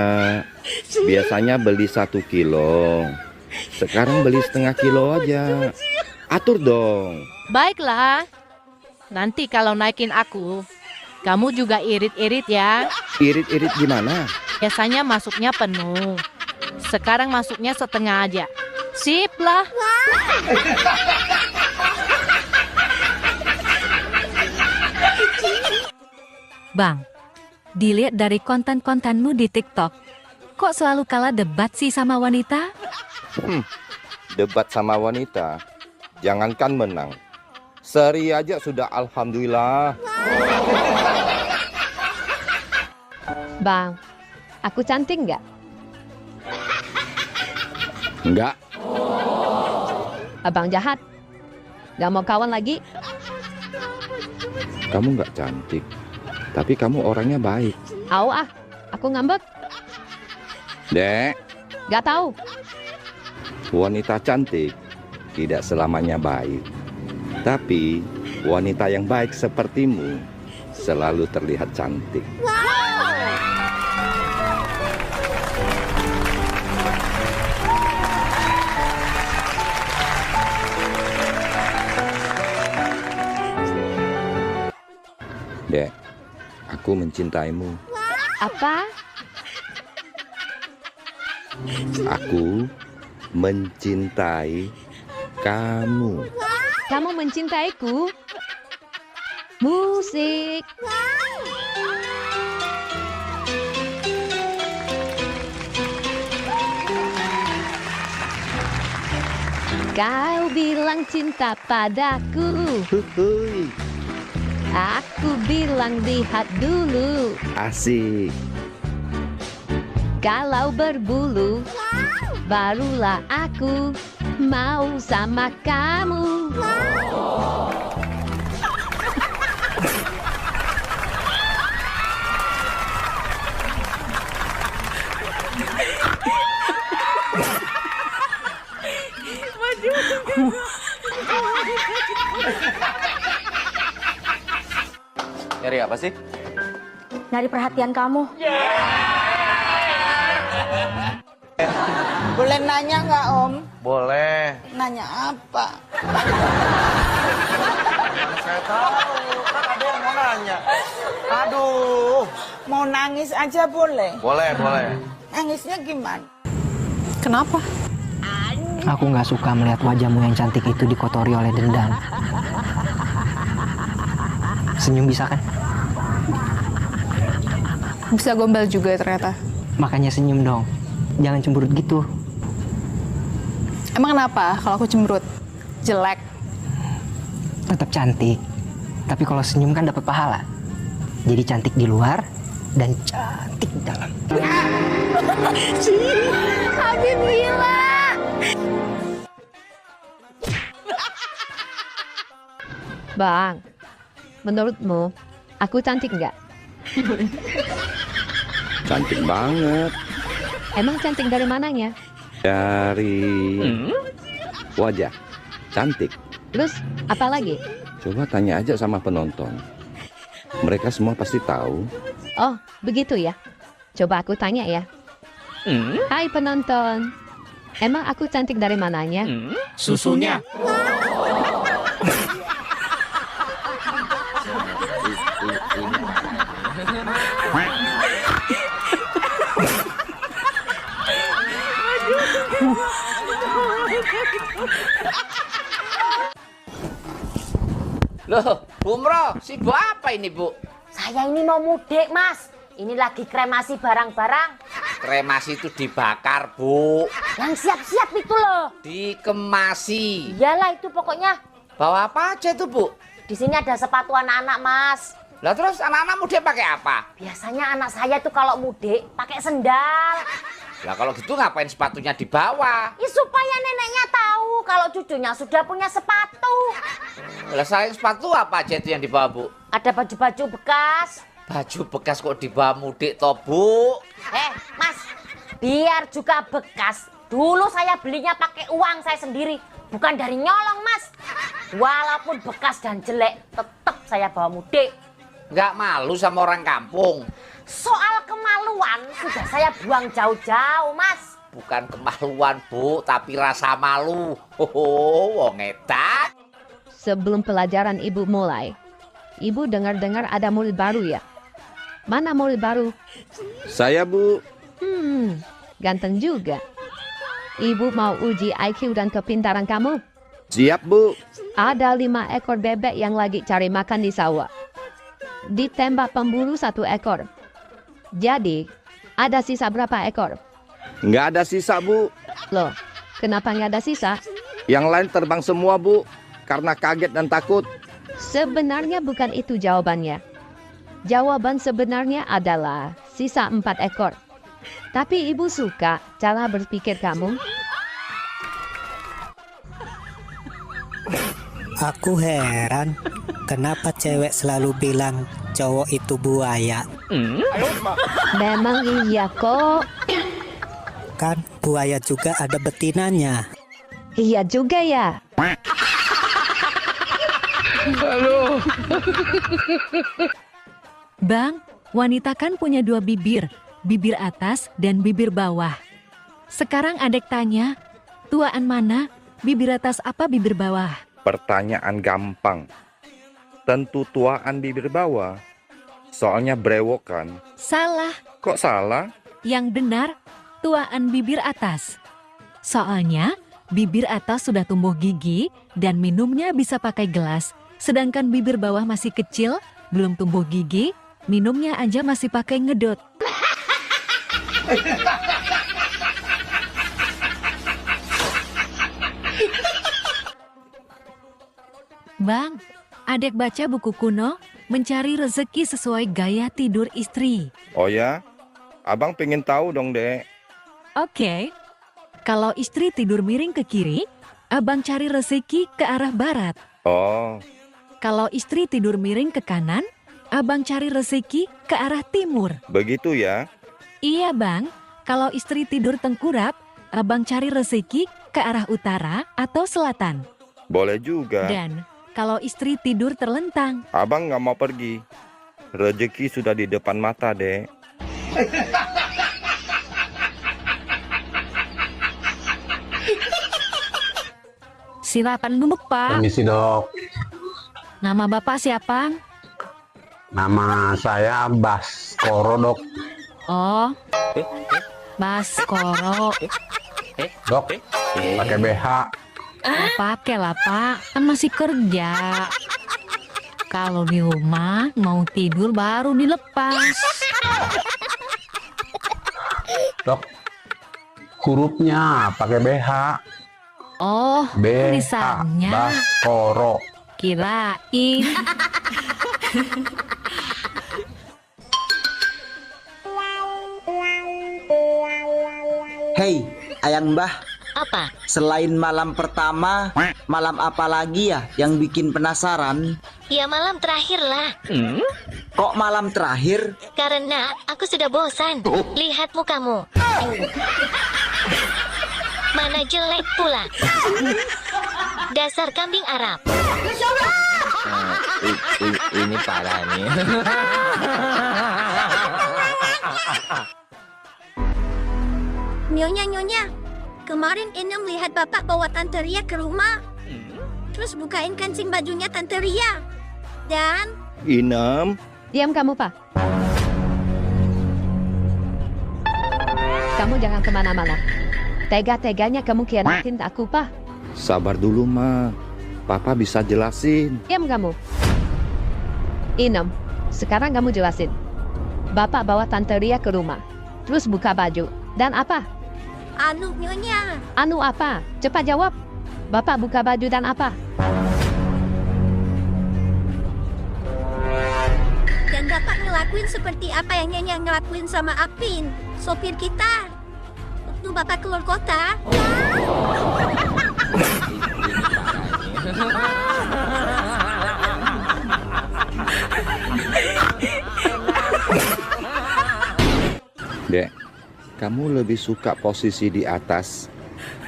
Biasanya beli 1 kilo, sekarang beli setengah kilo aja. Atur dong. Baiklah, nanti kalau naikin aku, kamu juga irit-irit ya. Irit-irit gimana? Biasanya masuknya penuh, sekarang masuknya setengah aja. Sip lah. Bang, dilihat dari konten-kontenmu di TikTok, kok selalu kalah debat sih sama wanita? Debat sama wanita, jangankan menang, seri aja sudah alhamdulillah. Bang, aku cantik nggak? Enggak. Abang jahat. Gak mau kawan lagi? Kamu nggak cantik, tapi kamu orangnya baik. Au ah, aku ngambek. Dek, Gak tahu. wanita cantik tidak selamanya baik. Tapi wanita yang baik sepertimu selalu terlihat cantik. Dek, aku mencintaimu. Apa? Aku mencintai kamu. Kamu mencintaiku? Musik. Kau bilang cinta padaku. Aku bilang lihat dulu. Asik. Kalau berbulu, barulah aku mau sama kamu. Nyari apa sih? Nyari perhatian kamu. Boleh nanya nggak, Om? Boleh. Nanya apa? Saya tahu, kan ada yang mau nanya. Aduh. Mau nangis aja boleh? Boleh, boleh. Nangisnya gimana? Kenapa? Aku nggak suka melihat wajahmu yang cantik itu dikotori oleh dendam. Senyum bisa kan? Bisa gombal juga ternyata. Makanya senyum dong. Jangan cemberut gitu. Emang kenapa kalau aku cemberut? Jelek. Tetap cantik. Tapi kalau senyum kan dapat pahala. Jadi cantik di luar dan cantik di dalam. Habib gila. Bang, menurutmu aku cantik nggak? Cantik banget. Emang cantik dari mananya? Dari wajah. Cantik. Terus apa lagi? Coba tanya aja sama penonton. Mereka semua pasti tahu. Oh, begitu ya. Coba aku tanya ya. Hai penonton, emang aku cantik dari mananya? Susunya. Loh, Bu Mro, sibuk apa ini, Bu? Saya ini mau mudik, Mas. Ini lagi kremasi barang-barang. Kremasi itu dibakar, Bu. Yang siap-siap itu loh. Dikemasi. Iyalah itu pokoknya. Bawa apa aja itu, Bu? Di sini ada sepatu anak-anak, Mas. Lah terus anak-anak mudik pakai apa? Biasanya anak saya tuh kalau mudik pakai sendal. Lah kalau gitu ngapain sepatunya di bawah? Ya supaya neneknya tahu kalau cucunya sudah punya sepatu. Lah saya sepatu apa aja itu yang dibawa, Bu? Ada baju-baju bekas. Baju bekas kok dibawa mudik toh, Bu? Mas, biar juga bekas. Dulu saya belinya pakai uang saya sendiri, bukan dari nyolong, Mas. Walaupun bekas dan jelek, tetap saya bawa mudik. Nggak malu sama orang kampung? Soal kemaluan sudah saya buang jauh-jauh, Mas. Bukan kemaluan, Bu, tapi rasa malu. Wong edan. Sebelum pelajaran ibu mulai, ibu dengar-dengar ada murid baru ya? Mana murid baru? Saya, Bu. Ganteng juga. Ibu mau uji IQ dan kepintaran kamu? Siap, Bu. Ada 5 ekor bebek yang lagi cari makan di sawah. Ditembak pemburu 1 ekor. Jadi, ada sisa berapa ekor? Nggak ada sisa, Bu. Loh, kenapa nggak ada sisa? Yang lain terbang semua, Bu. Karena kaget dan takut. Sebenarnya bukan itu jawabannya. Jawaban sebenarnya adalah sisa 4 ekor. Tapi ibu suka cara berpikir kamu. Aku heran, kenapa cewek selalu bilang cowok itu buaya? Memang iya kok. Kan buaya juga ada betinanya. Iya juga ya. Bang, wanita kan punya 2 bibir, bibir atas dan bibir bawah. Sekarang adek tanya, tuaan mana, bibir atas apa bibir bawah? Pertanyaan gampang. Tentu tuaan bibir bawah. Soalnya brewokan. Salah. Kok salah? Yang benar, tuaan bibir atas. Soalnya, bibir atas sudah tumbuh gigi dan minumnya bisa pakai gelas. Sedangkan bibir bawah masih kecil, belum tumbuh gigi, minumnya aja masih pakai ngedot. Bang, adek baca buku kuno, mencari rezeki sesuai gaya tidur istri. Oh ya? Abang pengen tahu dong, Dek. Oke. Kalau istri tidur miring ke kiri, abang cari rezeki ke arah barat. Oh. Kalau istri tidur miring ke kanan, abang cari rezeki ke arah timur. Begitu ya? Iya, Bang. Kalau istri tidur tengkurap, abang cari rezeki ke arah utara atau selatan. Boleh juga. Dan kalau istri tidur terlentang, Abang nggak mau pergi. Rezeki sudah di depan mata, Dek. silakan duduk, Pak. Permisi, Dok. Nama Bapak siapa? Nama saya Baskoro, Dok. Oh, Baskoro. Dok, pakai BH. Pakai lah, Pak. Kan masih kerja. Kalau di rumah mau tidur baru dilepas. Dok, hurufnya pakai BH. Oh, BH, tulisannya. Baskoro. Kirain. Hei, Ayang Mbah. Apa? Selain malam pertama, malam apa lagi ya yang bikin penasaran? Ya malam terakhir lah. Kok malam terakhir? Karena aku sudah bosan. Lihat mukamu. Mana jelek pula. Dasar kambing Arab. Ini parah nih. Nyonya, kemarin Inem lihat bapak bawa Tante Ria ke rumah. Terus bukain kancing bajunya Tante Ria. Dan... Inem. Diam kamu, Pak. Kamu jangan kemana-mana. Tega-teganya kamu khianatin aku, Pak. Sabar dulu, Ma. Papa bisa jelasin. Diam kamu. Inem, sekarang kamu jelasin. Bapak bawa Tante Ria ke rumah. Terus buka baju. Dan apa? Anu, Nyonya. Anu apa? Cepat jawab. Bapak buka baju dan apa? Dan bapak ngelakuin seperti apa yang Nyonya ngelakuin sama Apin, sopir kita. Waktu bapak keluar kota. Dek, kamu lebih suka posisi di atas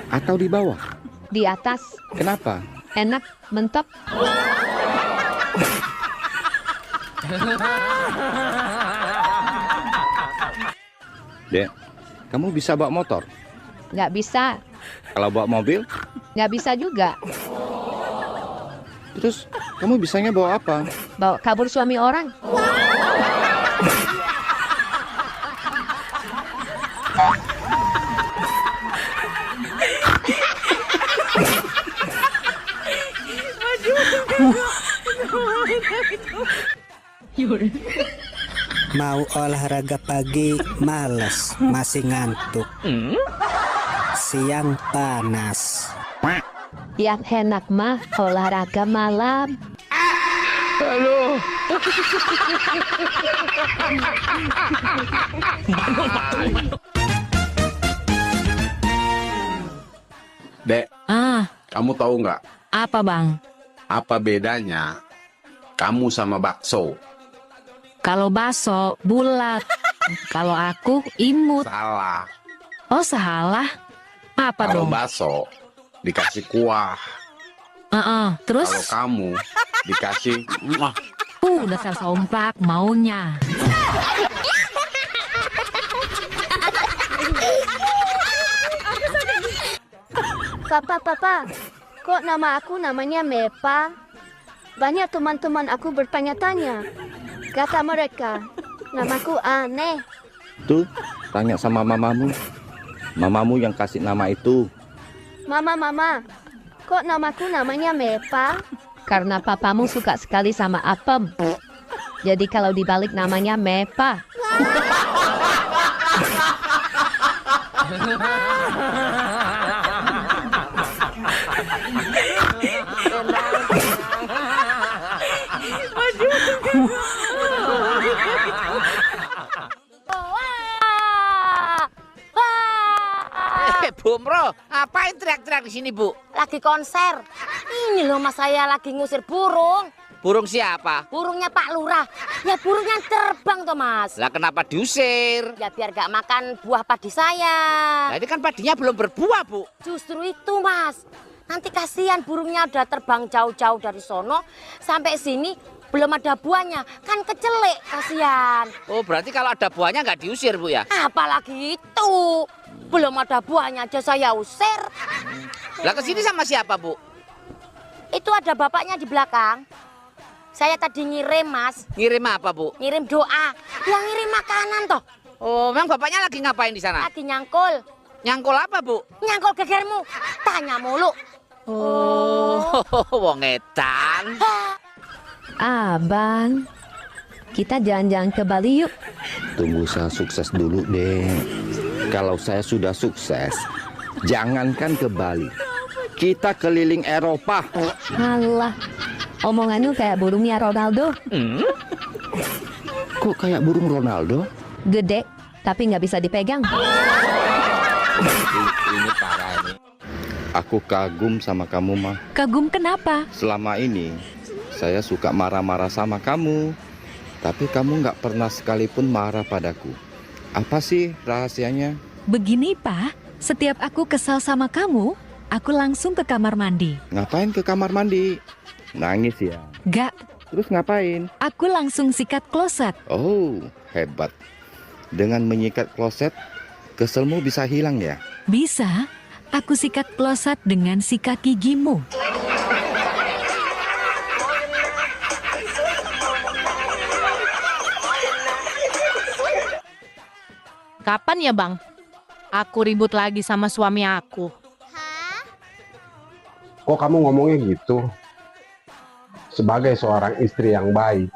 atau di bawah? Di atas. Kenapa? Enak, mentok. Dek, kamu bisa bawa motor? Nggak bisa. Kalau bawa mobil? Nggak bisa juga. Terus kamu bisanya bawa apa? Bawa kabur suami orang. Mau olahraga pagi males, masih ngantuk. Siang panas. Yang enak mah olahraga malam. Halo. Dek, kamu tahu nggak? Apa, Bang? Apa bedanya kamu sama bakso? Kalau bakso bulat. Kalau aku imut. Salah. Oh, salah. Apa Kalau dong? bakso dikasih kuah. Terus? Kalau kamu dikasih Dasar somplak maunya. Papa, kok nama aku namanya Mepa? Banyak teman-teman aku bertanya-tanya. Kata mereka, namaku aneh. Tuh, tanya sama mamamu. Mamamu yang kasih nama itu. Mama, kok namaku namanya Mepa? Karena papamu suka sekali sama apem. Jadi kalau dibalik namanya Mepa. Bu Mro, ngapain teriak-teriak di sini, Bu? Lagi konser. Ini loh mas, saya lagi ngusir burung. Burung siapa? Burungnya Pak Lurah. Ya burung yang terbang toh mas. Lah kenapa diusir? Ya biar gak makan buah padi saya. Nah, ini kan padinya belum berbuah, Bu. Justru itu mas. Nanti kasihan burungnya udah terbang jauh-jauh dari sono. Sampai sini belum ada buahnya. Kan kecelek, kasihan. Oh, berarti kalau ada buahnya nggak diusir, Bu ya? Apalagi itu. Belum ada buahnya aja saya usir. Lah kesini sama siapa, Bu? Itu ada bapaknya di belakang. Saya tadi ngirim, Mas. Ngirim apa, Bu? Ngirim doa. Yang ngirim makanan toh. Oh, memang bapaknya lagi ngapain di sana? Lagi nyangkul. Nyangkul apa, Bu? Nyangkul gegermu. Tanya mulu. Oh, wong edan. Bang, kita jalan-jalan ke Bali yuk. Tunggu saya sukses dulu, Dek. Kalau saya sudah sukses, jangankan ke Bali, kita keliling Eropa. Alah, omonganmu kayak burungnya Ronaldo. Kok kayak burung Ronaldo? Gede, tapi nggak bisa dipegang. Ini parah ini. Aku kagum sama kamu, Ma. Kagum kenapa? Selama ini, saya suka marah-marah sama kamu. Tapi kamu nggak pernah sekalipun marah padaku. Apa sih rahasianya? Begini, Pak. Setiap aku kesal sama kamu, aku langsung ke kamar mandi. Ngapain ke kamar mandi? Nangis ya? Gak. Terus ngapain? Aku langsung sikat kloset. Oh, hebat. Dengan menyikat kloset, keselmu bisa hilang ya? Bisa. Aku sikat kloset dengan sikat gigimu. Kapan ya, Bang? Aku ribut lagi sama suami aku. Kok kamu ngomongnya gitu? Sebagai seorang istri yang baik,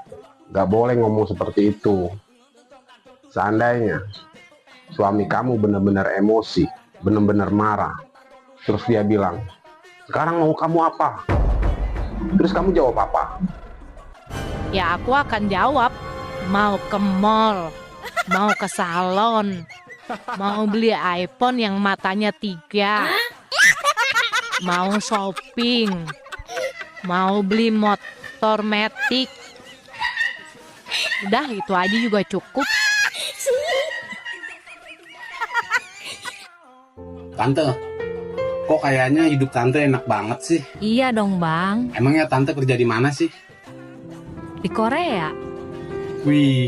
gak boleh ngomong seperti itu. Seandainya suami kamu benar-benar emosi, benar-benar marah, terus dia bilang, sekarang mau kamu apa? Terus kamu jawab apa? Ya aku akan jawab, mau ke mall, mau ke salon, mau beli iPhone yang matanya 3, mau shopping, mau beli motor matic. Udah itu aja juga cukup. Tante, kok kayaknya hidup tante enak banget sih? Iya dong, Bang. Emangnya tante kerja di mana sih? Di Korea. Wih,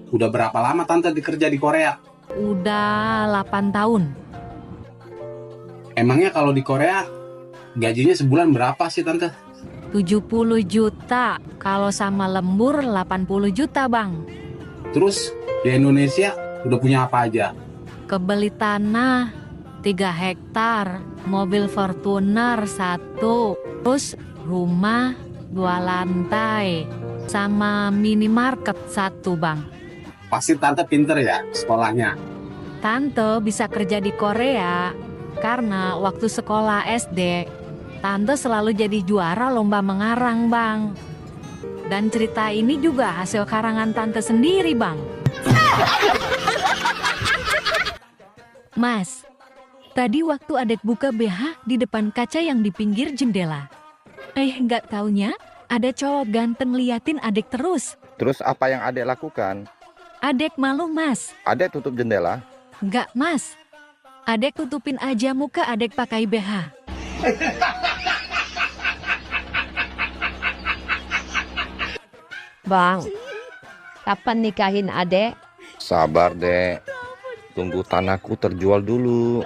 udah berapa lama tante kerja di Korea? Udah 8 tahun. Emangnya kalau di Korea gajinya sebulan berapa sih tante? 70 juta. Kalau sama lembur 80 juta, Bang. Terus di Indonesia udah punya apa aja? Kebeli tanah 3 hektar, mobil Fortuner 1, terus rumah 2 lantai, sama minimarket 1, Bang. Pasti tante pinter ya sekolahnya. Tante bisa kerja di Korea karena waktu sekolah SD, Tante selalu jadi juara lomba mengarang, Bang. Dan cerita ini juga hasil karangan Tante sendiri, Bang. Mas, tadi waktu adek buka BH di depan kaca yang di pinggir jendela. Nggak taunya ada cowok ganteng liatin adek terus. Terus apa yang adek lakukan? Adek malu, Mas. Adek tutup jendela? Nggak, Mas. Adek tutupin aja muka adek pakai BH. Bang, kapan nikahin adek? Sabar, Dek. Tunggu tanahku terjual dulu.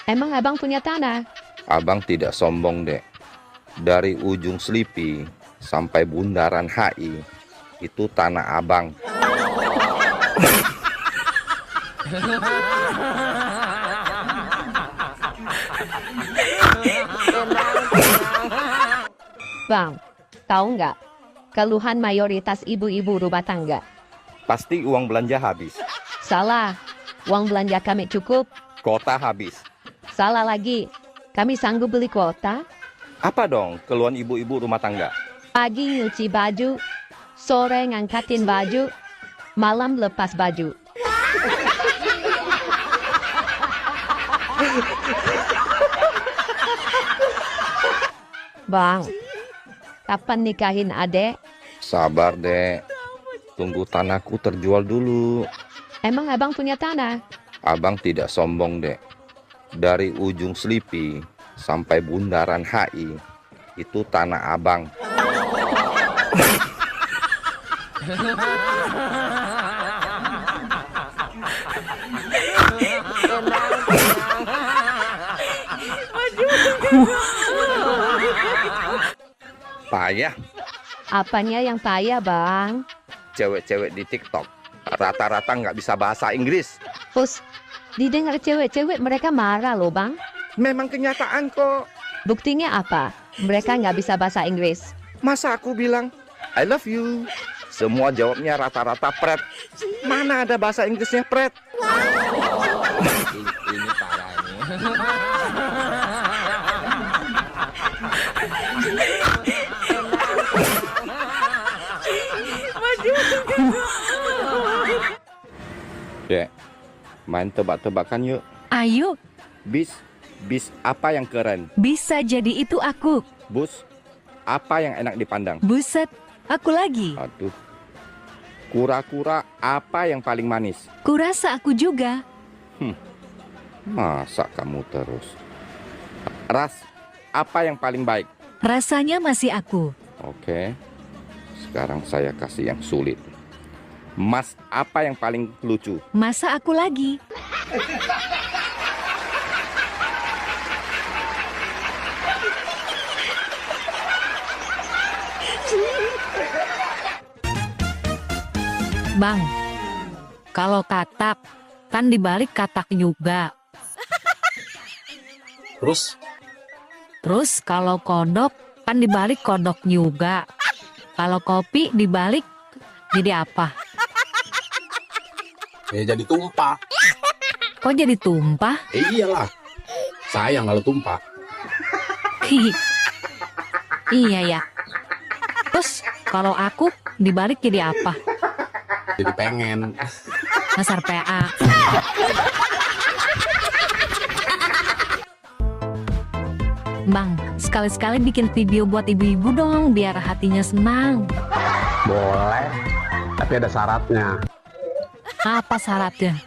Emang abang punya tanah? Abang tidak sombong, Dek. Dari ujung Selipi sampai bundaran HI, itu tanah abang. Bang, tahu nggak keluhan mayoritas ibu-ibu rumah tangga? Pasti uang belanja habis. Salah, uang belanja kami cukup. Kota habis. Salah lagi, kami sanggup beli kuota. Apa dong keluhan ibu-ibu rumah tangga? Pagi nyuci baju, sore ngangkatin baju, malam lepas baju. Bang, kapan nikahin adek? Sabar, Dek. Tunggu tanahku terjual dulu. Emang abang punya tanah? Abang tidak sombong, Dek. Dari ujung Selipi sampai bundaran HI, itu tanah abang. Payah. Apanya yang payah, Bang? Cewek-cewek di TikTok rata-rata nggak bisa bahasa Inggris. Pus, didengar cewek-cewek mereka marah loh, Bang. Memang kenyataan kok. Buktinya apa? Mereka nggak bisa bahasa Inggris. Masa aku bilang I love you. Semua jawabnya rata-rata pret. Mana ada bahasa Inggrisnya pret? Ini parahnya. Dek, main tebak-tebakan yuk. Ayo, Bis apa yang keren? bisa jadi itu aku. Bus, apa yang enak dipandang? Buset, aku lagi. Aduh. Kura-kura apa yang paling manis? Kurasa aku juga. Masa kamu terus? Ras, apa yang paling baik? Rasanya masih aku. Oke. Sekarang saya kasih yang sulit. Mas, apa yang paling lucu? Masa aku lagi? Bang, kalau katak, kan dibalik katak juga. Terus kalau kodok, kan dibalik kodok juga. Kalau kopi dibalik, jadi apa? Ya jadi tumpah. Kok jadi tumpah? Iyalah. Sayang kalau tumpah. Hihi. Iya ya. Terus kalau aku dibalik jadi apa? Jadi pengen. Dasar PA. Bang, sekali-sekali bikin video buat ibu-ibu dong, biar hatinya senang. Boleh, tapi ada syaratnya. Apa syaratnya?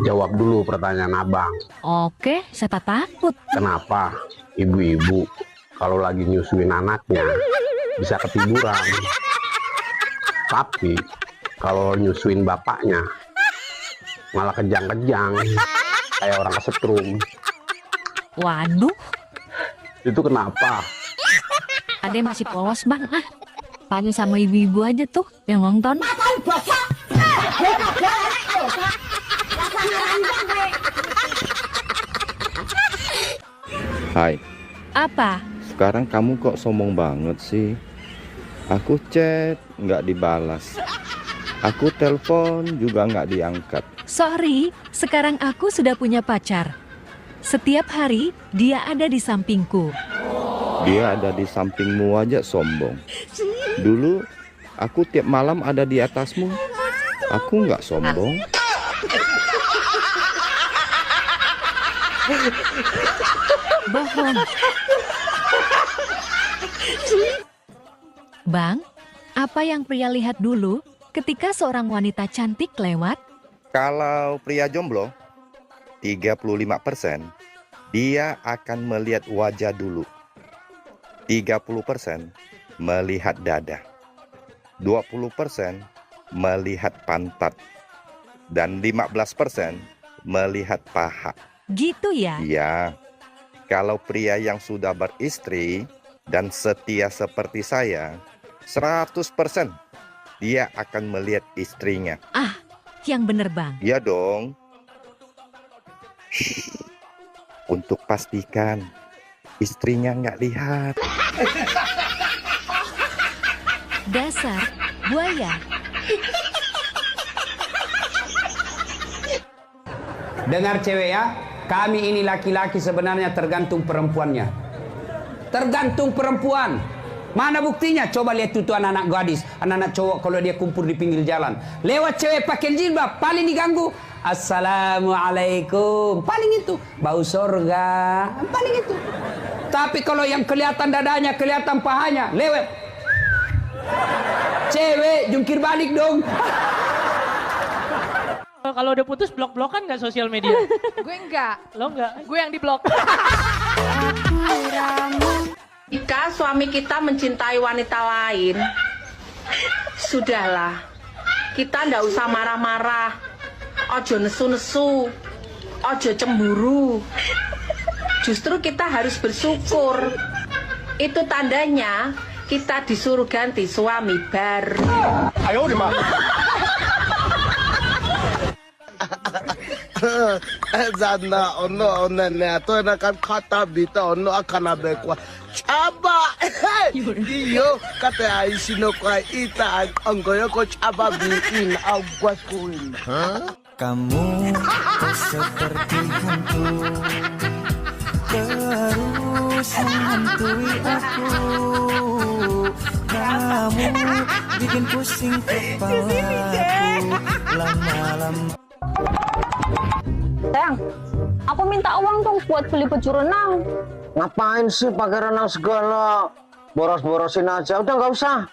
Jawab dulu pertanyaan abang. Oke, saya tak takut. Kenapa ibu-ibu kalau lagi nyusuin anaknya bisa ketiduran? Tapi kalau nyusuin bapaknya malah kejang-kejang kayak orang kesetrum. Waduh. Itu kenapa? Ade masih polos bang. Tanya sama ibu-ibu aja tuh yang nonton. Hai. Apa? Sekarang kamu kok sombong banget sih? Aku chat nggak dibalas. Aku telepon juga nggak diangkat. Sorry, sekarang aku sudah punya pacar. Setiap hari dia ada di sampingku. Dia ada di sampingmu aja sombong. Dulu aku tiap malam ada di atasmu. Aku nggak sombong. Bohong. Bang, apa yang pria lihat dulu ketika seorang wanita cantik lewat? Kalau pria jomblo, 35% dia akan melihat wajah dulu. 30% melihat dada. 20% melihat pantat. Dan 15% melihat paha. Gitu ya? Iya. Kalau pria yang sudah beristri dan setia seperti saya, 100% dia akan melihat istrinya. Ah, yang bener bang. Iya dong. Untuk pastikan istrinya nggak lihat. Dasar buaya. Dengar cewek ya, kami ini laki-laki sebenarnya tergantung perempuannya. Tergantung perempuan. Mana buktinya? Coba lihat tuh anak-anak gadis, anak-anak cowok kalau dia kumpul di pinggir jalan. Lewat cewek pakai jilbab, paling diganggu. Assalamualaikum. Paling itu. Bau sorga. Paling itu. Tapi kalau yang kelihatan dadanya, kelihatan pahanya, lewat. Cewek jungkir balik dong. Kalau udah putus blok-blokan nggak sosial media? Gue enggak. Lo nggak? Gue yang diblok. Jika suami kita mencintai wanita lain, sudahlah. Kita ndak usah marah-marah. Ojo nesu-nesu. Ojo cemburu. Justru kita harus bersyukur. Itu tandanya kita disuruh ganti suami baru. Ayo, Mak. Zana ono onene to na kan kata bita ono akana bekwa. Chaba. Iyo kata aishino kwa ita anggoyo ko chaba bikin awas kuin. Kamu seperti hantu terus menghantui aku. Kamu bikin pusing kepalaku lama-lama. Sayang, aku minta uang dong buat beli baju renang. Ngapain sih pakai renang segala? Boros-borosin aja, udah nggak usah.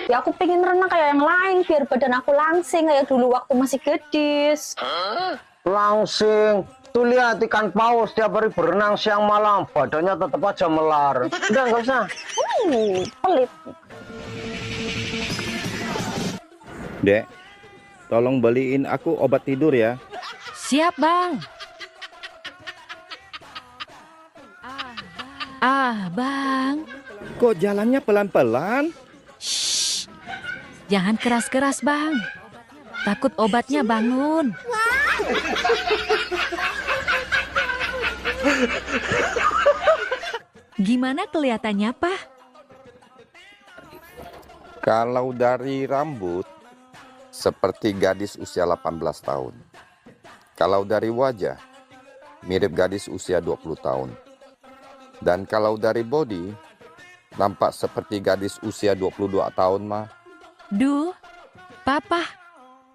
Ya aku pengen renang kayak yang lain biar badan aku langsing kayak dulu waktu masih gadis. Langsing? Tuh lihat ikan paus tiap hari berenang siang malam, badannya tetap aja melar. Udah nggak usah. Pelit. Dek, tolong beliin aku obat tidur ya. Siap, Bang. Bang. Kok jalannya pelan-pelan? Shh, jangan keras-keras, Bang. Takut obatnya bangun. Gimana kelihatannya, Pak? Kalau dari rambut, seperti gadis usia 18 tahun. Kalau dari wajah, mirip gadis usia 20 tahun. Dan kalau dari body, nampak seperti gadis usia 22 tahun, Ma. Duh, Papa,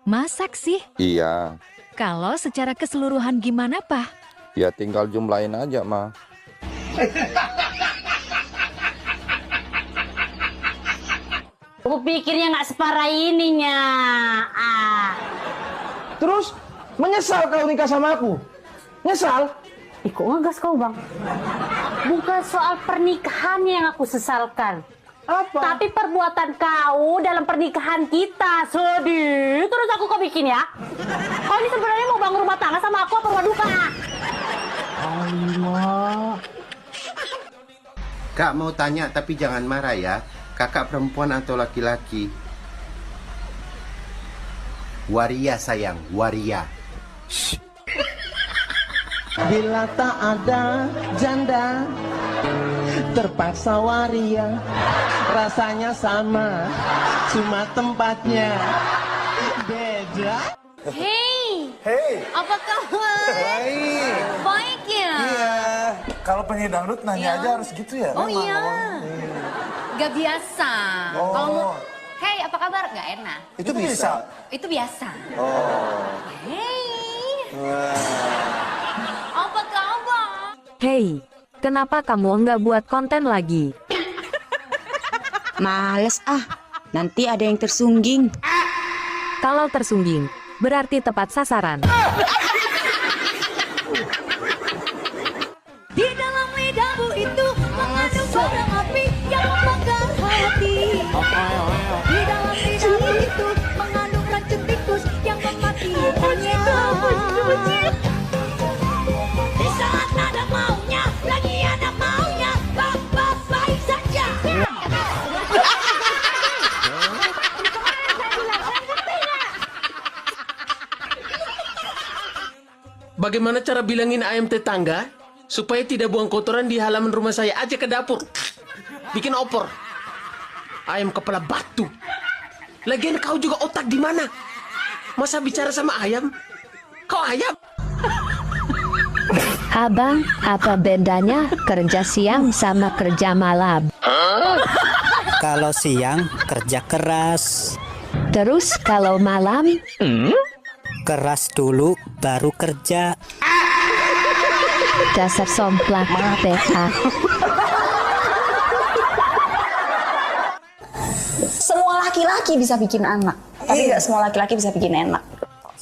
masak sih? Iya, Kalau secara keseluruhan gimana, Pak? ya tinggal jumlahin aja, Ma. Aku pikirnya nggak separah ininya. Terus menyesal kau nikah sama aku? Nyesal? Kok ngegas kau, Bang? Bukan soal pernikahan yang aku sesalkan. Apa? Tapi perbuatan kau dalam pernikahan kita, sedih. Terus aku kau bikin ya? Kau ini sebenarnya mau bangun rumah tangga sama aku apa rumah duka? Allah. Kak mau tanya tapi jangan marah ya. Kakak perempuan atau laki-laki? Waria sayang, waria. Bila tak ada janda, terpaksa waria. Rasanya sama, cuma tempatnya beda. Hei, Hei, apa kabar? baik. Baik ya? Iya. Kalau penyanyi dangdut nanya aja harus gitu ya? Oh Memang, iya. Gak biasa. Oh. Kalau mau, hey apa kabar? Gak enak. Itu bisa. Itu biasa. Oh. Hey, apa kabar? Hei, kenapa kamu nggak buat konten lagi? Males nanti ada yang tersungging. Kalau tersungging, berarti tepat sasaran. Di dalam lidahmu itu mengandung bara api yang membakar hati. Di dalam lidahmu itu mengandung racun tikus yang mematikannya. Di saat ada maunya, lagi ada maunya, baik saja. Bagaimana cara bilangin ayam tetangga supaya tidak buang kotoran di halaman rumah saya aja ke dapur? Bikin opor. Ayam kepala batu. Lagian kau juga otak di mana? Masa bicara sama ayam? Kau ayam? Abang, apa bedanya kerja siang sama kerja malam? Kalau siang kerja keras. Terus kalau malam? Keras dulu baru kerja. Dasar somplak PA. Semua laki-laki bisa bikin anak, tapi nggak semua laki-laki bisa bikin enak.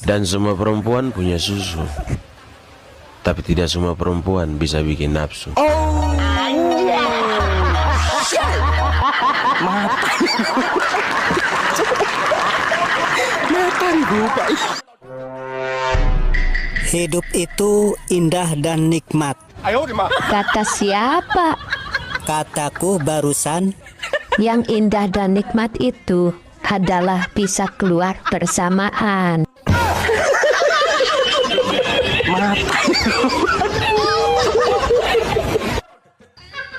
Dan semua perempuan punya susu. Tapi tidak semua perempuan bisa bikin nafsu. Hidup itu indah dan nikmat. Kata siapa? Kataku barusan. Yang indah dan nikmat itu adalah bisa keluar bersamaan.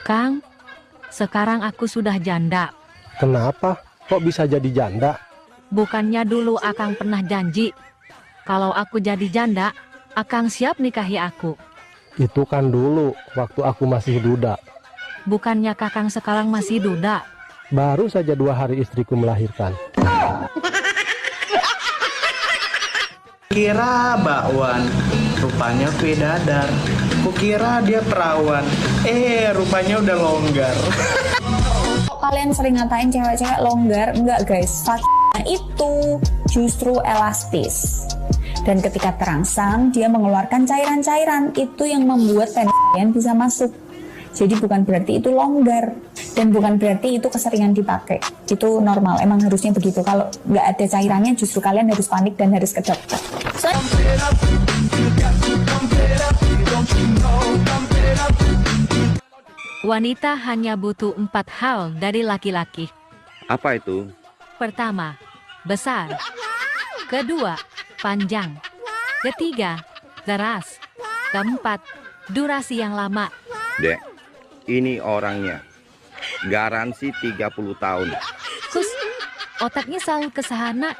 Kang, sekarang aku sudah janda. Kenapa? Kok bisa jadi janda? Bukannya dulu Akang pernah janji, kalau aku jadi janda, Akang siap nikahi aku. Itu kan dulu, waktu aku masih duda. Bukannya Kakang sekarang masih duda? Baru saja 2 hari istriku melahirkan. Kira bakwan, rupanya bidadar. Kukira dia perawan, rupanya udah longgar. Kalian sering ngatain cewek-cewek longgar, enggak guys, itu justru elastis. Dan ketika terangsang, dia mengeluarkan cairan-cairan, itu yang membuat penis kalian bisa masuk. Jadi bukan berarti itu longgar, dan bukan berarti itu keseringan dipakai. Itu normal, emang harusnya begitu. Kalau nggak ada cairannya, justru kalian harus panik dan harus ke dokter. Wanita hanya butuh 4 hal dari laki-laki. Apa itu? Pertama, besar. Kedua, panjang. Ketiga, keras. Keempat, durasi yang lama. Dek, ini orangnya. Garansi 30 tahun. Kus, otaknya selalu ke sana.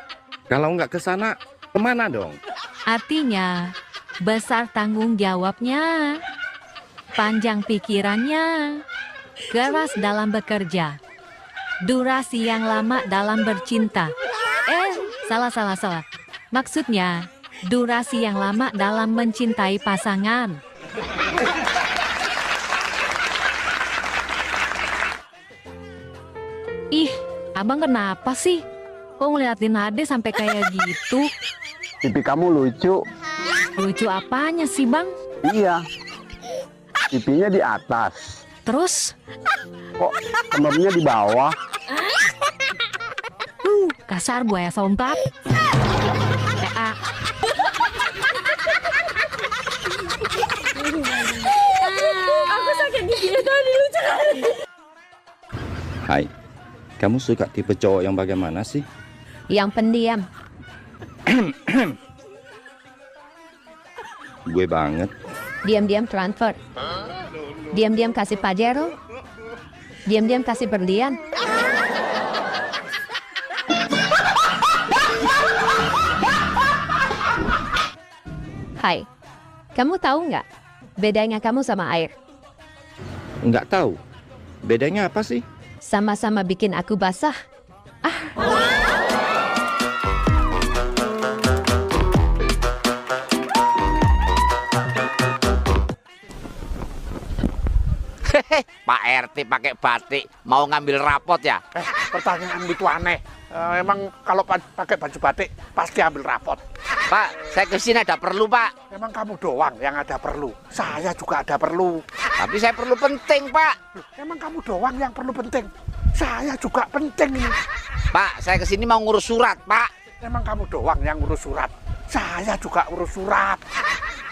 Kalau nggak ke sana, kemana dong? Artinya, besar tanggung jawabnya. Panjang pikirannya, keras dalam bekerja, durasi yang lama dalam bercinta. Salah. Maksudnya, durasi yang lama dalam mencintai pasangan. Ih, abang kenapa sih? Kok ngeliatin Ade sampai kayak gitu? Pipi kamu lucu. Lucu apanya sih, Bang? Iya. Pipinya di atas. Terus? Kok kemamnya di bawah? Kasar buaya sontak. Aku sakit gigi tadi, lucu kali. Hai, kamu suka tipe cowok yang bagaimana sih? Yang pendiam. Gue banget. Diam-diam transfer. Diam-diam kasih Pajero. Diam-diam kasih berlian. Hai, kamu tahu nggak bedanya kamu sama air? Nggak tahu. Bedanya apa sih? Sama-sama bikin aku basah. Pak RT pakai batik mau ngambil rapot ya? Pertanyaan itu aneh. Emang kalau pakai baju batik pasti ambil rapot. Pak, saya kesini ada perlu, Pak. Emang kamu doang yang ada perlu. Saya juga ada perlu. Tapi saya perlu penting, Pak. Emang kamu doang yang perlu penting. Saya juga penting ini. Pak, saya kesini mau ngurus surat, Pak. Emang kamu doang yang ngurus surat. Saya juga urus surat.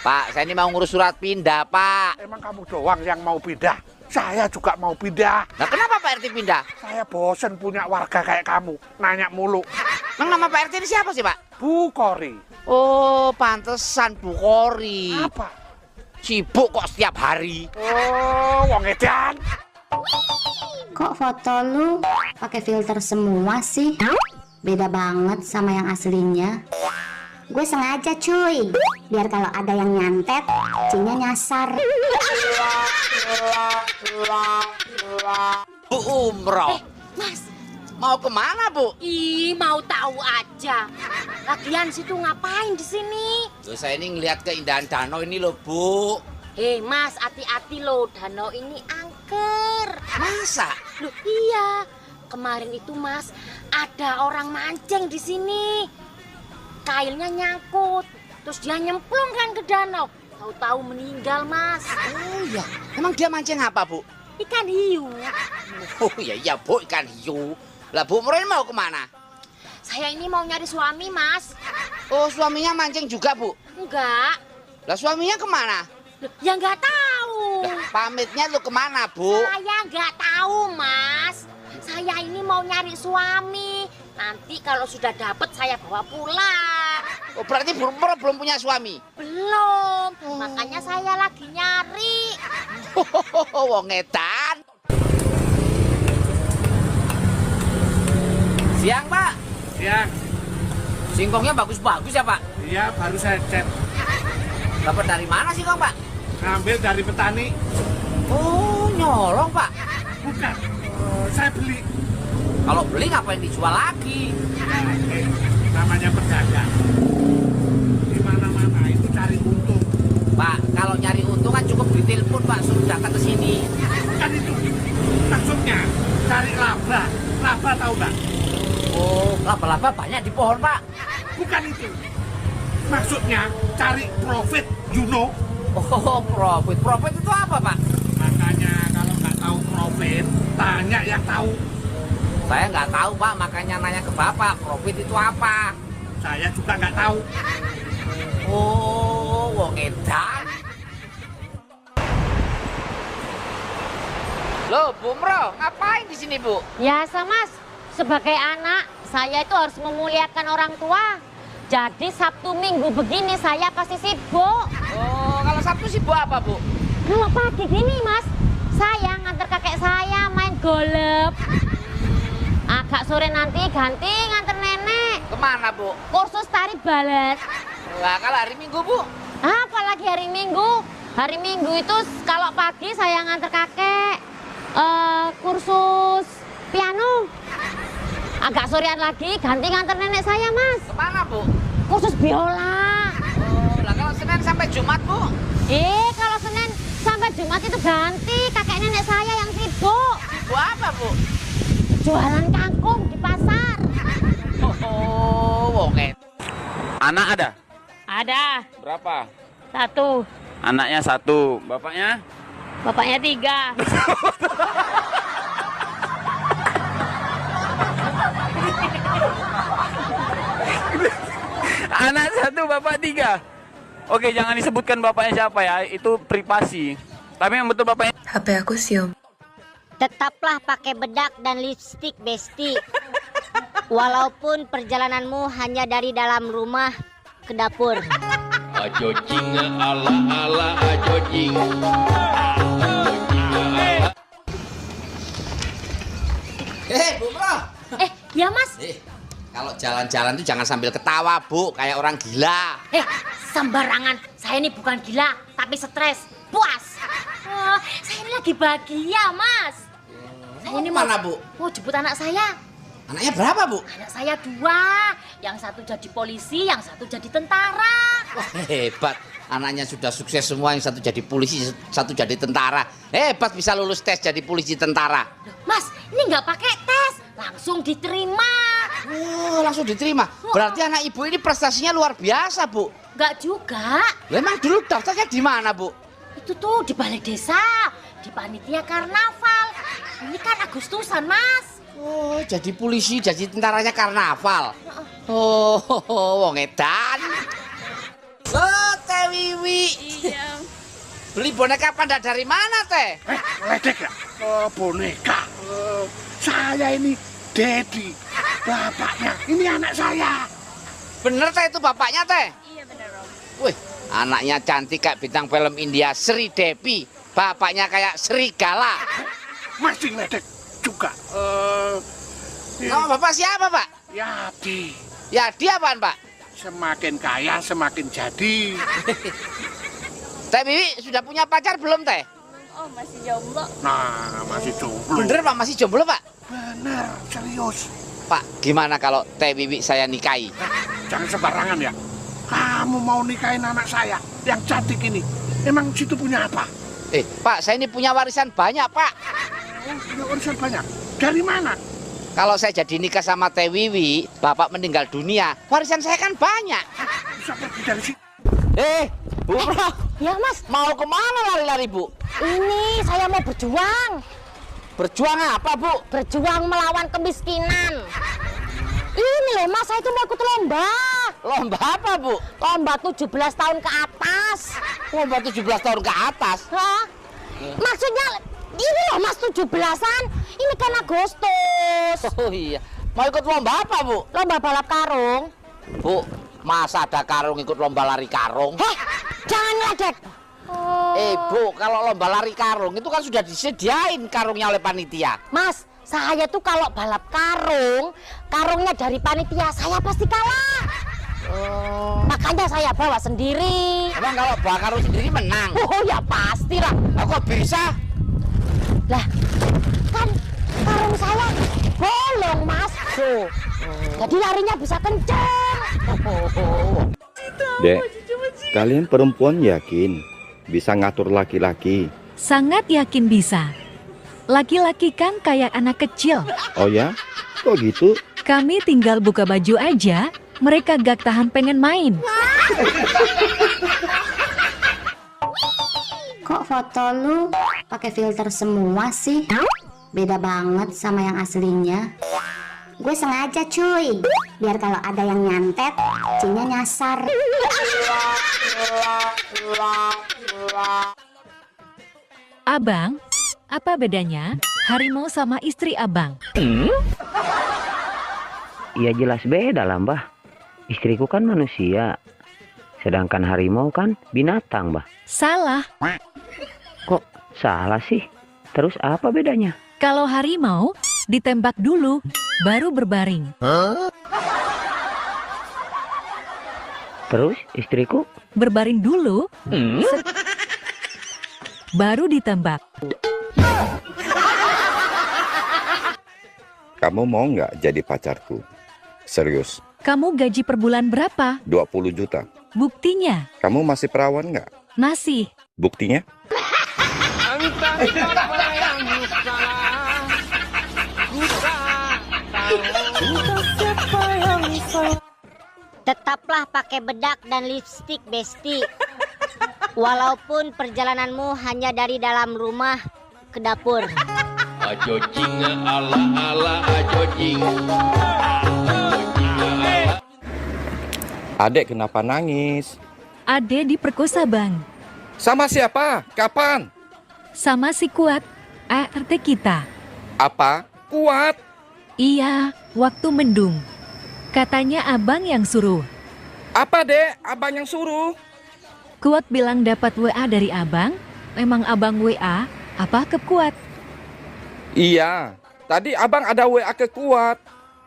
Pak, saya ini mau ngurus surat pindah, Pak. Emang kamu doang yang mau pindah. Saya juga mau pindah. Nah, kenapa Pak RT pindah? Saya bosen punya warga kayak kamu. Nanya mulu. Emang nama Pak RT ini siapa sih, Pak? Bu Kori. Oh, pantesan Bu Kori. Apa? Sibuk kok setiap hari. Oh, wong edan. Kok foto lu pakai filter semua sih? Beda banget sama yang aslinya. Gue sengaja cuy, biar kalau ada yang nyantet, cinya nyasar. Bu umroh. Mas, mau kemana, Bu? Ih, mau tahu aja. Lagian situ ngapain di sini? Loh, saya ini ngelihat keindahan danau ini loh, Bu. Mas, hati-hati loh, danau ini angker. Masa? Loh, iya. Kemarin itu, Mas, ada orang mancing di sini. Kailnya nyangkut, terus dia nyemplung kan ke danau. Tahu-tahu meninggal, Mas. Oh iya, emang dia mancing apa, Bu? Ikan hiu. Oh iya, Bu, ikan hiu. Lah, Bu Murni mau kemana? Saya ini mau nyari suami, Mas. Oh, suaminya mancing juga, Bu? Enggak. Lah, suaminya kemana? Ya nggak tahu. Lah, pamitnya lu kemana, Bu? Saya nggak tahu, Mas. Saya ini mau nyari suami. Nanti kalau sudah dapet saya bawa pulang. Oh, berarti Bu Murni belum punya suami? Belum. Makanya saya lagi nyari. Wong edan. Siang, Pak. Siang. Singkongnya bagus-bagus ya, Pak? Iya, baru saya cek. Dapat dari mana singkong, Pak? Ngambil dari petani. Oh, nyolong, Pak? Bukan, saya beli. Kalau beli ngapain dijual lagi? Namanya pedagang. Di mana-mana itu cari untung. Pak, kalau nyari untung kan cukup ditelepon, Pak, suruh datang ke sini. Kan itu. Maksudnya cari laba. Laba tahu nggak? Oh, laba-laba banyak di pohon, Pak. Bukan itu. Maksudnya cari profit, you know. Oh, profit. Profit itu apa, Pak? Makanya kalau nggak tahu profit, tanya yang tahu. Saya nggak tahu, Pak, makanya nanya ke Bapak. Profit itu apa? Saya juga nggak tahu. Oh, wong edan. Loh, Bu Mro, ngapain di sini, Bu? Biasa, Mas. Sebagai anak, saya itu harus memuliakan orang tua. Jadi Sabtu Minggu begini saya pasti sibuk. Oh, kalau Sabtu sibuk apa, Bu? Kalau pagi gini, Mas, saya nganter kakek saya main golep. Agak sore nanti ganti nganter nenek. Kemana, Bu? Kursus tari balet. Lah, kalau hari Minggu, Bu? Apalagi hari Minggu. Hari Minggu itu kalau pagi saya nganter kakek kursus piano. Agak sorean lagi ganti nganter nenek saya, Mas. Kemana, Bu? Kursus biola. Oh, lah kalau Senin sampai Jumat, Bu? Kalau Senin sampai Jumat itu ganti kakek nenek saya yang sibuk. Sibuk apa, Bu? Jualan kangkung di pasar. Oh, oke. Anak ada? Ada. Berapa? 1. Anaknya 1, bapaknya? Bapaknya 3. Anak 1, bapak 3. Oke, jangan disebutkan bapaknya siapa ya, itu privasi. Tapi yang betul bapaknya. HP aku siom. Tetaplah pakai bedak dan lipstik, Besti. Walaupun perjalananmu hanya dari dalam rumah ke dapur. Ajojing ala ajojing. Bu Mro. Ya, Mas. Kalau jalan-jalan tuh jangan sambil ketawa, Bu, kayak orang gila. Sembarangan. Saya ini bukan gila, tapi stres. Puas. Saya ini lagi bahagia, Mas. Saya ini mana, Bu? Mau jemput anak saya. Anaknya berapa, Bu? Anak saya 2. Yang satu jadi polisi, yang satu jadi tentara. Wah, hebat. Anaknya sudah sukses semua, yang satu jadi polisi, satu jadi tentara. Hebat bisa lulus tes jadi polisi tentara. Mas, ini nggak pakai tes, langsung diterima. Oh, langsung diterima. Berarti anak ibu ini prestasinya luar biasa, Bu. Nggak juga. Memang dulu daftarnya di mana, Bu? Itu tuh di balai desa, di panitia karnaval. Ini kan Agustusan, Mas. Oh, jadi polisi, jadi tentaranya karnaval. Oh, wong edan. Oh, Teh Wiwi. Iya. Beli boneka panda dari mana, Teh? Ledek ya? Boneka. Saya ini Dedi, bapaknya. Ini anak saya. Bener, Teh, itu bapaknya, Teh? Iya, bener, Om. Wih, anaknya cantik kayak bintang film India, Sri Devi. Bapaknya kayak serigala. Masih ledek juga. Nama bapak siapa, Pak? Yadi. Yadi apaan, Pak? Semakin kaya, semakin jadi. Teh Wiwi sudah punya pacar belum, Teh? Oh, masih jomblo. Nah, masih jomblo. Bener, Pak, masih jomblo, Pak? Bener, serius. Pak, gimana kalau Teh Wiwi saya nikahi? Jangan sembarangan ya. Kamu mau nikahin anak saya yang cantik ini. Emang situ punya apa? Pak, saya ini punya warisan banyak, Pak. Punya warisan banyak? Dari mana? Kalau saya jadi nikah sama Teh Wiwi, Bapak meninggal dunia, warisan saya kan banyak. Bisa pergi dari sini. Bu Mro. Ya, Mas. Mau kemana lari-lari, Bu? Ini saya mau berjuang. Berjuang apa, Bu? Berjuang melawan kemiskinan. Ini loh, Mas, saya itu mau ikut lomba. Lomba apa, Bu? Lomba 17 tahun ke atas. Lomba 17 tahun ke atas? Hah? Maksudnya, ini loh, Mas, 17-an. Ini kan Agustus. Oh iya. Mau ikut lomba apa, Bu? Lomba balap karung. Bu, masa ada karung ikut lomba lari karung? Jangan ngeledek. Bu, kalau lomba lari karung itu kan sudah disediain karungnya oleh panitia. Mas, Saya tuh kalau balap karungnya dari panitia saya pasti kalah. Makanya saya bawa sendiri. Emang kalau bawa karung sendiri menang? Oh ya pastilah. Kok bisa? Lah, kan karung saya bolong, Mas. Tuh. Jadi larinya bisa kencang. Dek, kalian perempuan yakin bisa ngatur laki-laki? Sangat yakin bisa. Laki-laki kan kayak anak kecil. Oh ya? Kok gitu? Kami tinggal buka baju aja, mereka gak tahan pengen main. Kok foto lu pakai filter semua sih? Beda banget sama yang aslinya. Gue sengaja cuy, biar kalau ada yang nyantet, cinya nyasar. Abang, apa bedanya harimau sama istri abang? Ya jelas beda lah mbah. Istriku kan manusia, sedangkan harimau kan binatang mbah. Salah. Kok salah sih? Terus apa bedanya? Kalau harimau ditembak dulu, baru berbaring. Terus istriku? Berbaring dulu, baru ditembak. Kamu mau nggak jadi pacarku? Serius? Kamu gaji per bulan berapa? 20 juta. Buktinya? Kamu masih perawan nggak? Masih. Buktinya? Tetaplah pakai bedak dan lipstik, Besti. Walaupun perjalananmu hanya dari dalam rumah ke dapur. Ajo jinga ala ala ajo jing. Adek kenapa nangis? Adek diperkosa bang. Sama siapa? Kapan? Sama si Kuat, ART kita. Apa? Kuat? Iya, waktu mendung. Katanya abang yang suruh. Apa dek? Abang yang suruh? Kuat bilang dapat WA dari abang. Memang abang WA apa ke Kuat? Iya, tadi abang ada WA ke Kuat.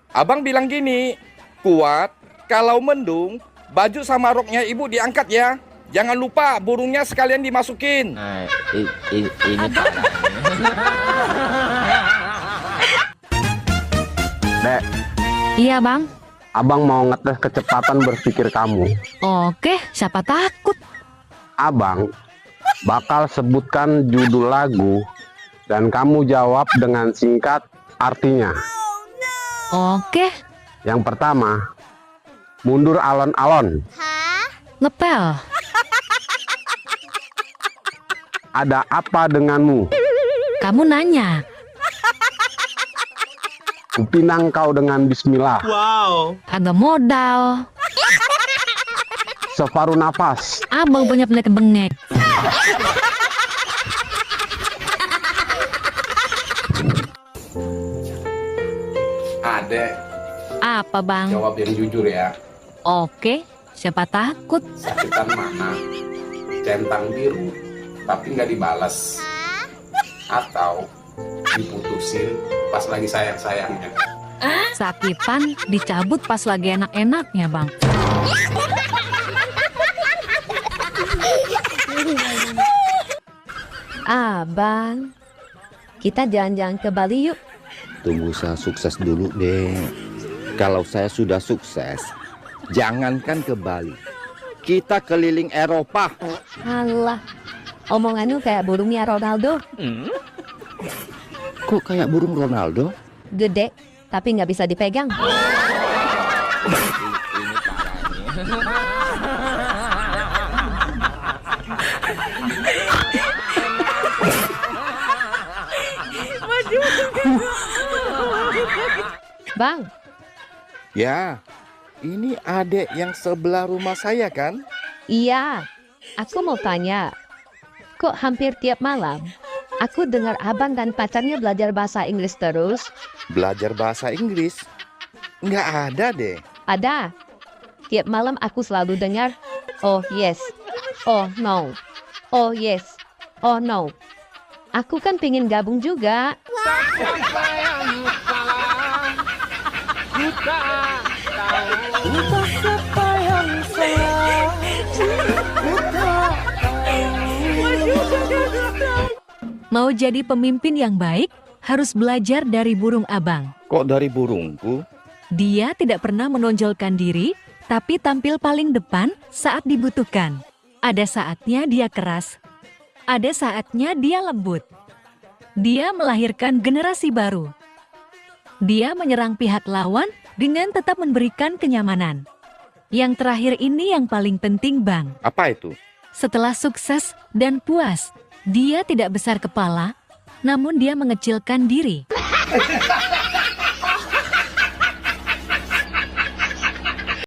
Abang bilang gini, Kuat, kalau mendung, baju sama roknya ibu diangkat ya. Jangan lupa burungnya sekalian dimasukin. Ini Dek, Iya bang. abang mau ngetes kecepatan berpikir kamu. Oke, siapa takut? Abang bakal sebutkan judul lagu dan kamu jawab dengan singkat artinya. Oke. Yang pertama, mundur alon-alon. Ngepel. Ada apa denganmu? Kamu nanya. Kupinang kau dengan bismillah. Wow. Agak modal. Separuh nafas. Abang punya penyakit bengek. Adek, Apa bang? jawab yang jujur ya. Oke, siapa takut? Sakitan mana? Centang biru, tapi nggak dibalas. Atau diputusin pas lagi sayang-sayangnya. Sakitan dicabut pas lagi enak-enaknya bang. Abang, kita jalan-jalan ke Bali yuk. Tunggu saya sukses dulu deh. Kalau saya sudah sukses, jangankan ke Bali, kita keliling Eropa. Alah, omonganmu kayak burungnya Ronaldo. Kok kayak burung Ronaldo? Gede, tapi nggak bisa dipegang. Bang. Ya, ini adek yang sebelah rumah saya kan? Iya, aku mau tanya. Kok hampir tiap malam aku dengar abang dan pacarnya belajar bahasa Inggris terus? Belajar bahasa Inggris? Nggak ada deh. Ada. Tiap malam aku selalu dengar, oh yes, oh no, oh yes, oh no. Aku kan pengen gabung juga. Mau jadi pemimpin yang baik, harus belajar dari burung abang. Kok dari burungku? Dia tidak pernah menonjolkan diri, tapi tampil paling depan saat dibutuhkan. Ada saatnya dia keras, ada saatnya dia lembut. Dia melahirkan generasi baru. Dia menyerang pihak lawan dengan tetap memberikan kenyamanan. Yang terakhir ini yang paling penting, Bang. Apa itu? Setelah sukses dan puas, dia tidak besar kepala, namun dia mengecilkan diri.